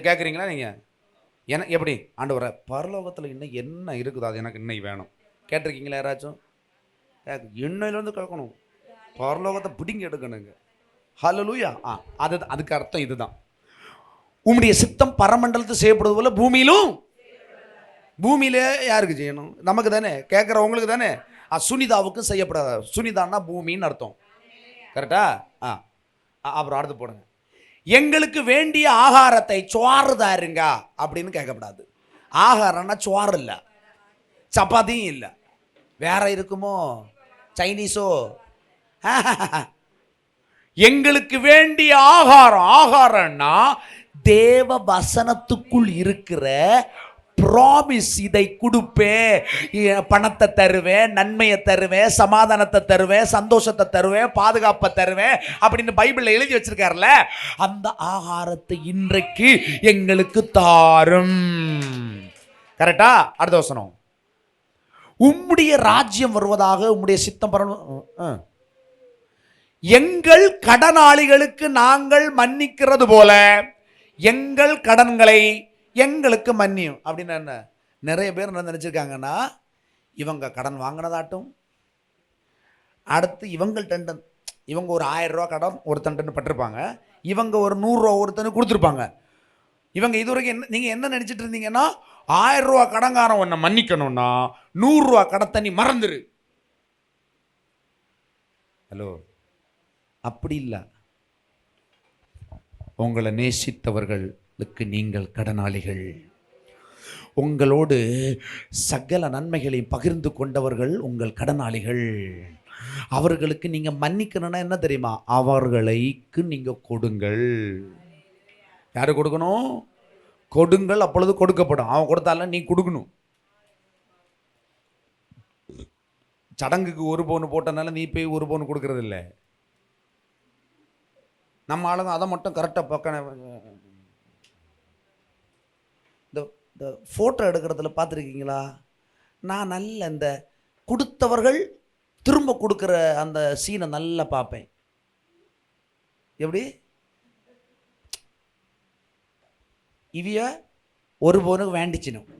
கேட்குறீங்களா நீங்க? எப்படி ஆண்டவரே பரலோகத்தில் இன்னும் என்ன இருக்குது, அது எனக்கு இன்னைக்கு வேணும். கேட்டிருக்கீங்களா யாராச்சும்? இன்னையிலேருந்து கேட்கணும், பரலோகத்தை பிடிங்க எடுக்கணுங்க. ஹல்லேலூயா. அதுக்கு அர்த்தம் இதுதான், உம்முடைய சித்தம் பரமண்டலத்தை செய்யப்படுவது போல பூமியிலும். பூமியில யாருக்கு செய்யணும்? நமக்கு தானே, கேட்குறவங்களுக்கு தானே. சுனிதாவுக்கும் செய்யப்படாத. சுனிதான்னா பூமின்னு அர்த்தம், கரெக்டா? அப்புறம் அடுத்து போடுங்க, எங்களுக்கு வேண்டிய ஆகாரத்தை சோறுதாருங்க அப்படின்னு கேட்கப்படாது. ஆகாரம்னா சோறு இல்லை, சப்பாத்தியும் இல்லை, வேற இருக்குமோ? சைனீஸோ? எங்களுக்கு வேண்டிய ஆகாரம்னா தேவ வசனத்துக்குள் இருக்கிற ப்ராமிஸ். இதை கொடுப்பேன், பணத்தை தருவேன், நன்மையை தருவேன், சமாதானத்தை தருவேன், சந்தோஷத்தை தருவேன், பாதுகாப்பை தருவேன் அப்படின்னு பைபிள்ல எழுதி வச்சிருக்காருல, அந்த ஆகாரத்தை இன்றைக்கு எங்களுக்கு தாரும். கரெக்டா? அடுத்த வசனம், உம்முடைய ராஜ்யம் வருவதாக, உம்முடைய சித்தம் பரவ, எங்கள் கடனாளிகளுக்கு நாங்கள் மன்னிக்கிறது போல எங்கள் கடன்களை எங்களுக்கு மன்னியும். அப்படின்னு என்ன, நிறைய பேர் என்ன நினைச்சிருக்காங்கன்னா, இவங்க கடன் வாங்கினதாட்டும், அடுத்து இவங்கள்ட்ட இவங்க ஒரு 1000 ரூபா கடன் ஒருத்தன் பட்டிருப்பாங்க, இவங்க ஒரு 100 ரூபா ஒருத்தனுக்கு கொடுத்துருப்பாங்க. இவங்க இதுவரைக்கும் என்ன, நீங்கள் என்ன நினச்சிட்டு இருந்தீங்கன்னா, 1000 ரூபா கடன்காரன் ஒன்றை மன்னிக்கணும்னா 100 ரூபா கடத்தை நீ மறந்துரு. ஹலோ, அப்படி இல்லை. உங்களை நேசித்தவர்களுக்கு நீங்கள் கடனாளிகள். உங்களோடு சகல நன்மைகளையும் பகிர்ந்து கொண்டவர்கள் உங்கள் கடனாளிகள். அவர்களுக்கு நீங்க மன்னிக்கணும்னா என்ன தெரியுமா? அவர்களுக்கு நீங்க கொடுங்கள். யாரு கொடுக்கணும்? கொடுங்கள், அப்பொழுது கொடுக்கப்படும். அவன் கொடுத்தால நீ கொடுக்கணும். சடங்குக்கு 1 பவுன் போட்டனால நீ போய் 1 பவுன் கொடுக்கறது இல்லை. நம்ம ஆளுங்க அதை மட்டும் கரெக்டாக பார்க்க. இந்த ஃபோட்டோ எடுக்கிறதுல பார்த்துருக்கீங்களா? நான் நல்ல இந்த கொடுத்தவர்கள் திரும்ப கொடுக்குற அந்த சீனை நல்லா பார்ப்பேன். எப்படி? இவிய 1 பவுனுக்கு வேண்டிச்சினும்,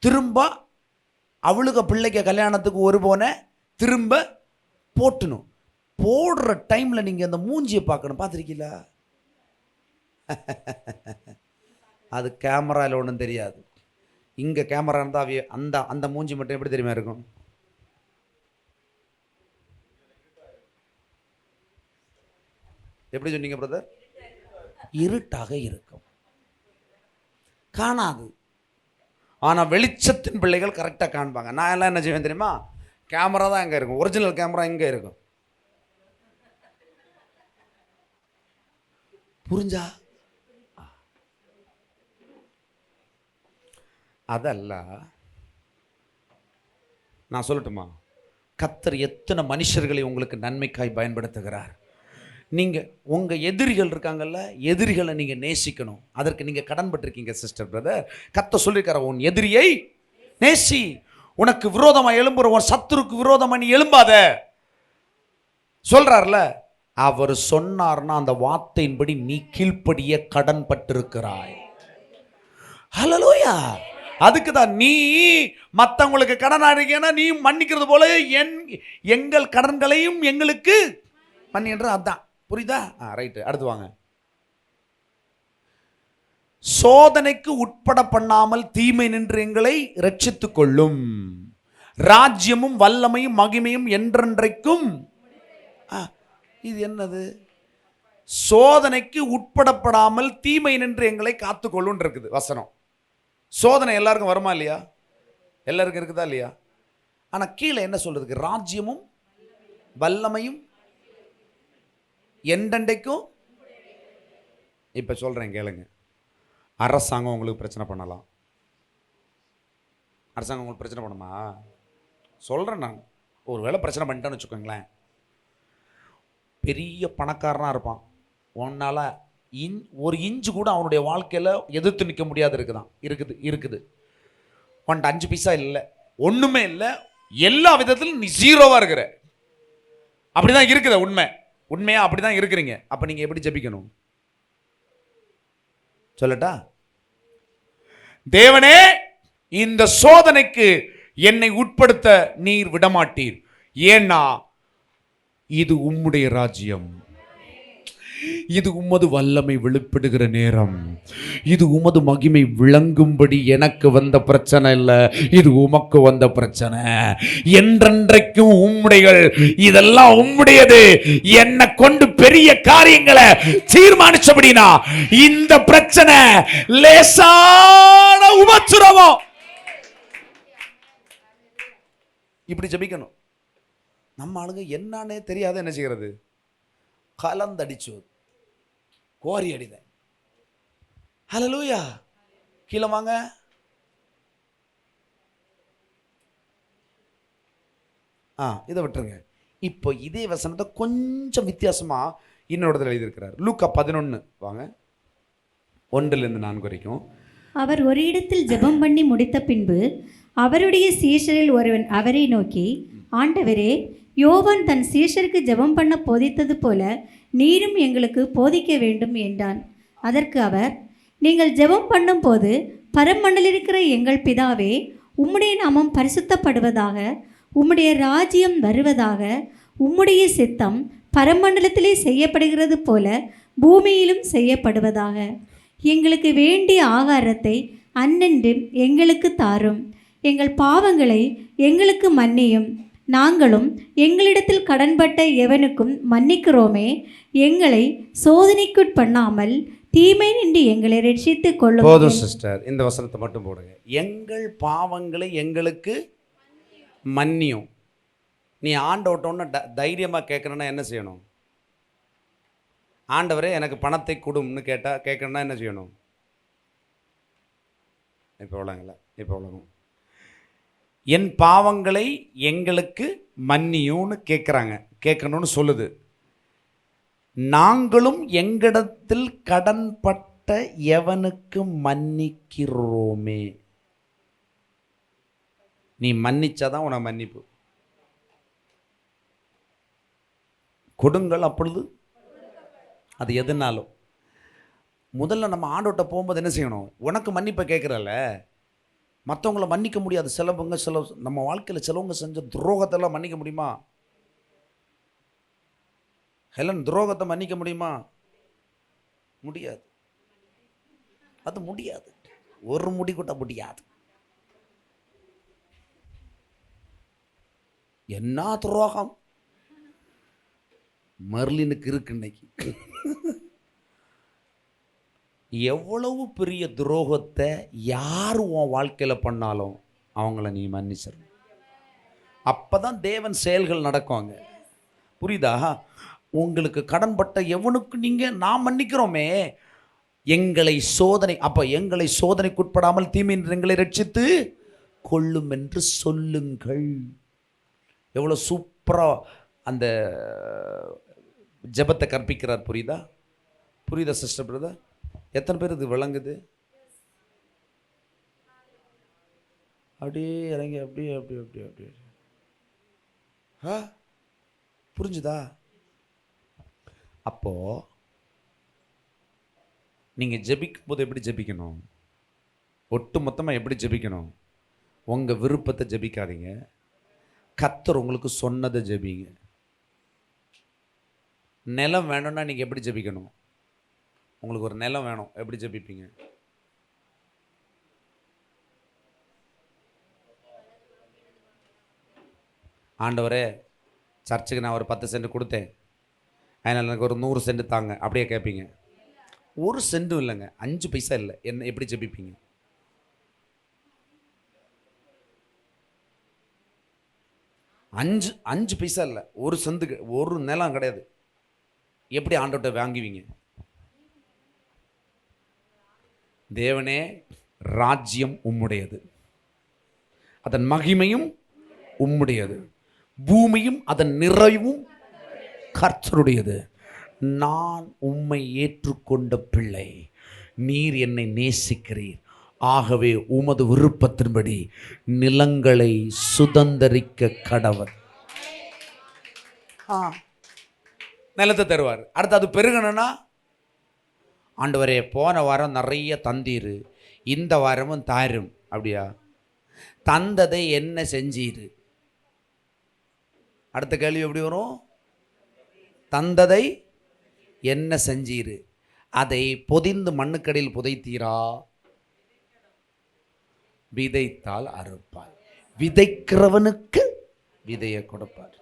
திரும்ப அவளுக்கு பிள்ளைக்கு கல்யாணத்துக்கு 1 பவுனை திரும்ப போட்டணும். போடுற டைமில் நீங்கள் அந்த மூஞ்சியை பார்க்கணும். பார்த்துருக்கீங்களா? அது கேமராவில் ஒன்றும் தெரியாது. இங்கே கேமரா இருந்தால் அந்த அந்த மூஞ்சி மட்டும் எப்படி தெரியுமா இருக்கும்? எப்படி சொன்னீங்க பிரதர்? இருட்டாக இருக்கும், காணாது. ஆனால் வெளிச்சத்தின் பிள்ளைகள் கரெக்டாக காண்பாங்க. நான் எல்லாம் என்ன செய்வேன் தெரியுமா? கேமரா தான் எங்கே இருக்கும், ஒரிஜினல் கேமரா எங்கே இருக்கும். புரிஞ்சா? அதல்ல, நான் சொல்லட்டுமா? கர்த்தர் எத்தனை மனுஷர்களை உங்களுக்கு நன்மைக்காய் பயன்படுத்துகிறார். நீங்கள் உங்கள் எதிரிகள் இருக்காங்கல்ல, எதிரிகளை நீங்கள் நேசிக்கணும். அதற்கு நீங்கள் கடன் பட்டிருக்கீங்க சிஸ்டர் பிரதர். கர்த்தர் சொல்லியிருக்கார, உன் எதிரியை நேசி. உனக்கு விரோதமாக எழும்புற உன் சத்துருக்கு விரோதமாக நீ எழும்பாத சொல்றார்ல. அவர் சொன்னார்னா அந்த வார்த்தையின்படி நீ கீழ்ப்படிய கடன் பட்டிருக்கிறாய். ஹல்லேலூயா. அதுக்கு தான் நீ மற்றவங்களுக்கு கடன் ஆகிறீங்கன்னா நீ மன்னிக்கிறது போல எங்கள் கடன்களையும் எங்களுக்கு மன்னின்ற. அதான் புரியுதா? ரைட்டு. அடுத்து வாங்க. சோதனைக்கு உட்பட பண்ணாமல் தீமை நின்று எங்களை ரட்சித்துக் கொள்ளும். ராஜ்யமும் வல்லமையும் மகிமையும் என்றென்றைக்கும். இது என்னது? சோதனைக்கு உட்படப்படாமல் தீமை நின்று எங்களை காத்துக்கொள்ளும் இருக்குது வசனம். சோதனை எல்லாருக்கும் வருமா இல்லையா? எல்லாருக்கும் இருக்குதா இல்லையா? ஆனா கீழே என்ன சொல்றதுக்கு? ராஜ்யமும் வல்லமையும் என்றென்றைக்கும். இப்ப சொல்றேன் கேளுங்க. அரசாங்கம் உங்களுக்கு பிரச்சனை பண்ணலாம். அரசாங்கம் உங்களுக்கு பிரச்சனை பண்ணுமா? சொல்றேன் நான். ஒரு வேளை பிரச்சனை பண்ணிட்டேன்னு வச்சுக்கோங்களேன். பெரிய பணக்காரனாக இருப்பான், உன்னால் ஒரு இன்ச்சு கூட அவனுடைய வாழ்க்கையில் எதிர்த்து நிற்க முடியாது இருக்குது. உன்ட்ட 5 பைசா இல்லை, ஒன்றுமே இல்லை, எல்லா விதத்திலும் நீ ஜீரோவாக இருக்கிற. அப்படிதான் இருக்குது உண்மையா அப்படிதான் இருக்கிறீங்க. அப்போ நீங்கள் எப்படி ஜெபிக்கணும் சொல்லட்டா? தேவனே, இந்த சோதனைக்கு என்னை உட்படுத்த நீர் விடமாட்டீர், ஏன்னா இது உம்முடைய ராஜ்யம், இது உமது வல்லமை வெளிப்படுகிற நேரம், இது உமது மகிமை விளங்கும்படி எனக்கு வந்த பிரச்சனை இல்லை, இது உமக்கு வந்த பிரச்சனை. என்றென்றைக்கும் உம்முடைகள், இதெல்லாம் உம்முடையது. என்னை கொண்டு பெரிய காரியங்களை தீர்மானிச்சபடினா இந்த பிரச்சனை லேசான உபத்திரவம். இப்படி ஜெபிக்கணும். நம்ம ஆளுங்க என்னன்னே தெரியாத என்ன செய்கிறது, கலந்தடிச்சு கோரி அடித. ஹல்லேலூயா. கீழே வாங்க. இதை விட்டுருங்க. இப்போ இதே வசனத்தை கொஞ்சம் வித்தியாசமா இன்னொரு இடத்துல எழுதியிருக்கிறார். லூக்கா 11 வாங்க, 1-4 வரைக்கும். அவர் ஒரு இடத்தில் ஜெபம் பண்ணி முடித்த பின்பு அவருடைய சீஷரில் ஒருவன் அவரை நோக்கி, ஆண்டவரே, யோவான் தன் சீஷருக்கு ஜெபம் பண்ண போதித்தது போல நீரும் எங்களுக்கு போதிக்க வேண்டும் என்றான். அதற்கு அவர், நீங்கள் ஜெபம் பண்ணும்போது பரமண்டலில் இருக்கிற எங்கள் பிதாவே, உம்முடைய நாமம் பரிசுத்தப்படுவதாக, உம்முடைய ராஜ்யம் வருவதாக, உம்முடைய சித்தம் பரமண்டலத்திலே செய்யப்படுகிறது போல பூமியிலும் செய்யப்படுவதாக. எங்களுக்கு வேண்டிய ஆகாரத்தை அன்னன்றும் எங்களுக்கு தாரும். எங்கள் பாவங்களை எங்களுக்கு மன்னியும், நாங்களும் எங்களிடத்தில் கடன்பட்ட எவனுக்கும் மன்னிக்கிறோமே. எங்களை சோதனைக்குட்பண்ணாமல் தீமை நின்று எங்களை ரட்சித்துக் கொள்ளும். போதும் சிஸ்டர், இந்த வசனத்தை மட்டும் போடுங்க. எங்கள் பாவங்களை எங்களுக்கு மன்னியும். நீ ஆண்டவட்டோன்னு தைரியமாக கேட்கணுன்னா என்ன செய்யணும்? ஆண்டவரே எனக்கு பணத்தை கொடும்னு கேட்கணுன்னா என்ன செய்யணும்? இப்போ உலகம் என் பாவங்களை எங்களுக்கு மன்னியும்னு கேட்கணும்னு சொல்லுது. நாங்களும் எங்களிடத்தில் கடன்பட்ட எவனுக்கு மன்னிக்கிறோமே. நீ மன்னிச்சாதான் உனக்கு மன்னிப்பு. கொடுங்கள் அப்பொழுது அது எதுனாலும். முதல்ல நம்ம ஆண்டோட்ட போகும்போது என்ன செய்யணும்? உனக்கு மன்னிப்பை கேட்குறல்ல, மற்றவங்கள மன்னிக்க முடியாது. நம்ம வாழ்க்கையில் சிலவங்க செஞ்ச துரோகத்தெல்லாம் மன்னிக்க முடியுமா? ஹெலன், துரோகத்தை மன்னிக்க முடியுமா? முடியாது. அது முடியாது. ஒரு முடி கூட முடியாது. என்ன துரோகம் மர்லினுக்கு இருக்கு இன்னைக்கு. எவ்வளவு பெரிய துரோகத்தை யார் உன் வாழ்க்கையில் பண்ணாலும் அவங்கள நீ மன்னிச்சிடணும். அப்பதான் தேவன் செயல்கள் நடக்குவாங்க. புரியுதா? உங்களுக்கு கடன்பட்ட எவனுக்கு நான் மன்னிக்கிறோமே. எங்களை சோதனைக்குட்படாமல் தீமையின்றி எங்களை ரட்சித்து கொள்ளும் என்று சொல்லுங்கள். எவ்வளோ சூப்பராக அந்த ஜெபத்தை கற்பிக்கிறார். புரியுதா சிஸ்டர் பிரதர்? எத்தனை பேர் இது விளங்குது? அப்படியே இறங்கி அப்படியே புரிஞ்சுதா? அப்போ நீங்க ஜெபிக்கும் போது எப்படி ஜெபிக்கணும்? ஒட்டு மொத்தமாக எப்படி ஜெபிக்கணும்? உங்க விருப்பத்தை ஜெபிக்காதீங்க, கர்த்தர் உங்களுக்கு சொன்னதை ஜெபிங்க. நிலம் வேணும்னா நீங்க எப்படி ஜெபிக்கணும்? உங்களுக்கு ஒரு நிலம் வேணும், எப்படி ஜெபிப்பீங்க? ஆண்டவரே, சர்ச்சுக்கு நான் ஒரு 10 சென்ட் கொடுத்தேன், அதனால் எனக்கு ஒரு 100 சென்ட் தாங்க, அப்படியே கேட்பீங்க? ஒரு சென்ட்டும் இல்லைங்க, 5 பைசா இல்லை. என்ன எப்படி ஜெபிப்பீங்க? அஞ்சு பைசா இல்லை, ஒரு சென்ட்டுக்கு ஒரு நிலம் கிடையாது. எப்படி ஆண்டவர்கிட்ட வாங்குவீங்க? தேவனே, ராஜ்யம் உம்முடையது, அதன் மகிமையும் உம்முடையது, பூமியும் அதன் நிறைவும் கர்த்தருடையது. நான் உம்மை ஏற்றுக்கொண்ட பிள்ளை, நீர் என்னை நேசிக்கிறீர், ஆகவே உமது விருப்பத்தின்படி நிலங்களை சுதந்தரிக்க கடவர். நிலத்தை தருவார். அடுத்து அது பெருகணும்னா, ஆண்டவரே போன வாரம் நிறைய தந்தீரு, இந்த வாரமும் தாரும். அப்படியா? தந்ததை என்ன செஞ்சீரு? அடுத்த கேள்வி எப்படி வரும்? தந்ததை என்ன செஞ்சீரு? அதை பொதிந்து மண்ணுக்கடியில் புதைத்தீரா? விதைத்தால் அறுப்பார். விதைக்கிறவனுக்கு விதையை கொடுப்பார்.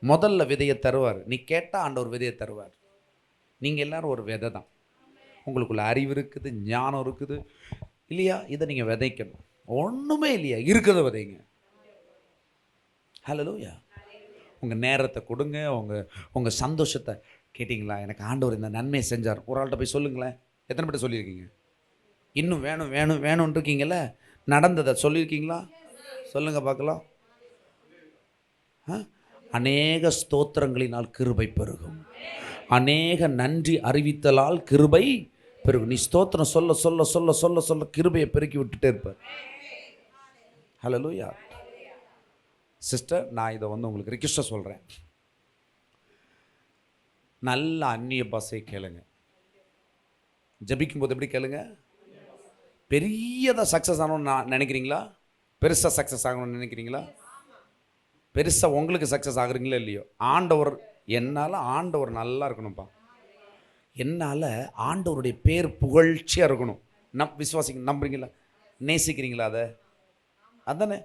முதல்ல விதையை தருவார். நீ கேட்டால் ஆண்டவர் விதையை தருவார். நீங்கள் எல்லாரும் ஒரு விதை தான். உங்களுக்குள்ள அறிவு இருக்குது, ஞானம் இருக்குது இல்லையா? இதை நீங்கள் விதைக்கணும். ஒன்றுமே இல்லையா, இருக்கிறத விதைங்க. ஹல்லேலூயா. உங்கள் நேரத்தை கொடுங்க, உங்கள் சந்தோஷத்தை. கேட்டிங்களா, எனக்கு ஆண்டவர் இந்த நன்மையை செஞ்சார், ஒரு ஆள்கிட்ட போய் சொல்லுங்களேன். எத்தனை பேர் சொல்லியிருக்கீங்க? இன்னும் வேணும் வேணும் வேணும்னு இருக்கீங்கள? நடந்ததை சொல்லியிருக்கீங்களா? சொல்லுங்கள் பார்க்கலாம். அநேக ஸ்தோத்திரங்களினால் கிருபை பெருகும். அநேக நன்றி அறிவித்தலால் கிருபை பெருகும். நீ ஸ்தோத்திரம் சொல்ல சொல்ல சொல்ல சொல்ல சொல்ல கிருபையை பெருக்கி விட்டுட்டே இருப்பார். ஹல்லேலூயா. சிஸ்டர், நான் இதை உங்களுக்கு ரிக்வெஸ்ட்டாக சொல்கிறேன். நல்ல அந்நிய பாஷையை கேளுங்க. ஜபிக்கும் போது எப்படி கேளுங்க? பெரியதாக சக்ஸஸ் ஆகணும்னு நினைக்கிறீங்களா? பெருசாக சக்ஸஸ் ஆகணும்னு நினைக்கிறீங்களா? பெருசாக உங்களுக்கு சக்ஸஸ் ஆகுறீங்களா இல்லையோ, என்னால் ஆண்டவர் நல்லா இருக்கணும்ப்பா, என்னால் ஆண்டவருடைய பேர் புகழ்ச்சியாக இருக்கணும். நம்புறீங்களா? நேசிக்கிறீங்களா? அதானே?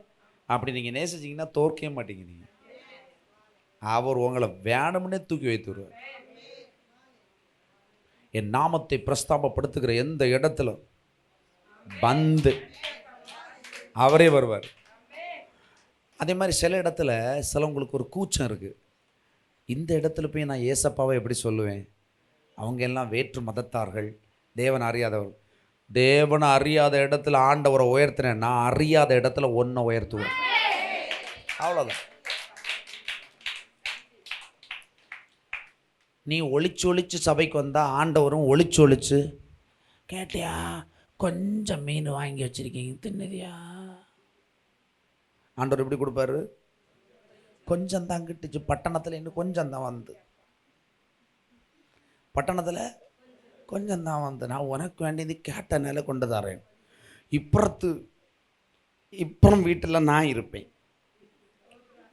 அப்படி நீங்கள் நேசிச்சிங்கன்னா தோற்கவே மாட்டீங்க. நீங்கள் அவர் உங்களை வேணும்னே தூக்கி வைத்துருவார். என் நாமத்தை பிரஸ்தாபப்படுத்துகிற எந்த இடத்துல வந்து அவரே வருவார். அதே மாதிரி சில இடத்துல சிலவங்களுக்கு ஒரு கூச்சம் இருக்குது. இந்த இடத்துல போய் நான் ஏசப்பாவை எப்படி சொல்லுவேன்? அவங்க எல்லாம் வேற்று மதத்தார்கள், தேவனை அறியாதவர். தேவனை அறியாத இடத்துல ஆண்டவரை உயர்த்தினேன், நான் அறியாத இடத்துல ஒன்றை உயர்த்துவேன். அவ்வளோதான். நீ ஒளிச்சு ஒளிச்சு சபைக்கு வந்தால் ஆண்டவரும் ஒளிச்சு ஒளிச்சு, கேட்டியா கொஞ்சம் மீன் வாங்கி வச்சுருக்கீங்க தின்னுதியா? ஆண்டவர் எப்படி கொடுப்பாரு? கொஞ்சம் தான் கிட்டுச்சு. பட்டணத்தில் இன்னும் கொஞ்சம் தான் வந்து, பட்டணத்தில் கொஞ்சம் தான் வந்து, நான் உனக்கு வேண்டியது கேட்ட நிலை கொண்டு தரேன். இப்புறம் வீட்டில் நான் இருப்பேன்.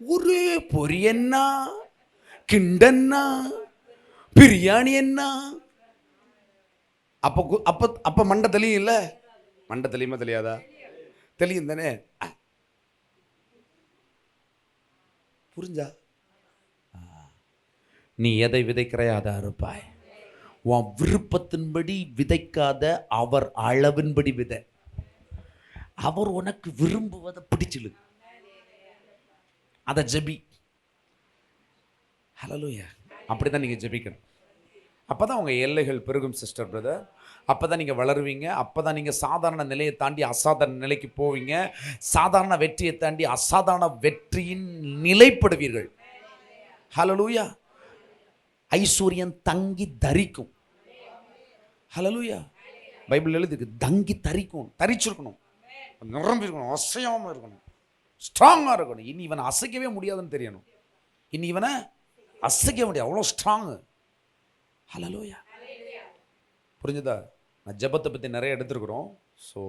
ஒரே பொரி என்ன, கிண்டன்னா, பிரியாணி என்ன. அப்போ மண்டை தெளியும் இல்லை? மண்டை தெளியுமா தெரியாதா? தெளியும் தானே? புரிஞ்சா? நீ எதை விதைக்கிறாய் அதை அறுப்பாய். உன் விருப்பத்தின்படி விதைக்காத, அவர் அளவின்படி விதை. அவர் உனக்கு விரும்புவதை பிடிச்சிடு, அதை ஜெபி. ஹல்லேலூயா. அப்படிதான் நீங்கள் ஜெபிக்கணும். அப்போ தான் உங்கள் எல்லைகள் பெருகும் சிஸ்டர், பிரதர். அப்போ தான் நீங்கள் வளருவீங்க. அப்போ தான் நீங்கள் சாதாரண நிலையை தாண்டி அசாதாரண நிலைக்கு போவீங்க. சாதாரண வெற்றியை தாண்டி அசாதாரண வெற்றியின் நிலைப்படுவீர்கள். ஹல்லேலூயா. ஐஸ்வர்யம் தங்கி தரிக்கும். ஹல்லேலூயா. பைபிள் எழுதிருக்கு, தங்கி தரிக்கும். தரிச்சிருக்கணும், நிரம்பி இருக்கணும், அசையாமல் இருக்கணும், ஸ்ட்ராங்காக இருக்கணும். இனி இவனை அசைக்கவே முடியாதுன்னு தெரியணும். இனி இவனை அசைக்க முடியாது, அவ்வளோ ஸ்ட்ராங்கு. ஹல்லேலூயா. புரிஞ்சுதா? நான் ஜெபத்தை பற்றி நிறைய எடுத்துருக்குறோம். ஸோ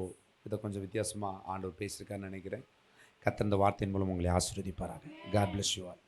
இதை கொஞ்சம் வித்தியாசமாக ஆண்டவர் பேசியிருக்காருன்னு நினைக்கிறேன். கர்த்தர் இந்த வார்த்தையின் மூலம் உங்களை ஆசீர்வதிப்பாராக. God bless you all.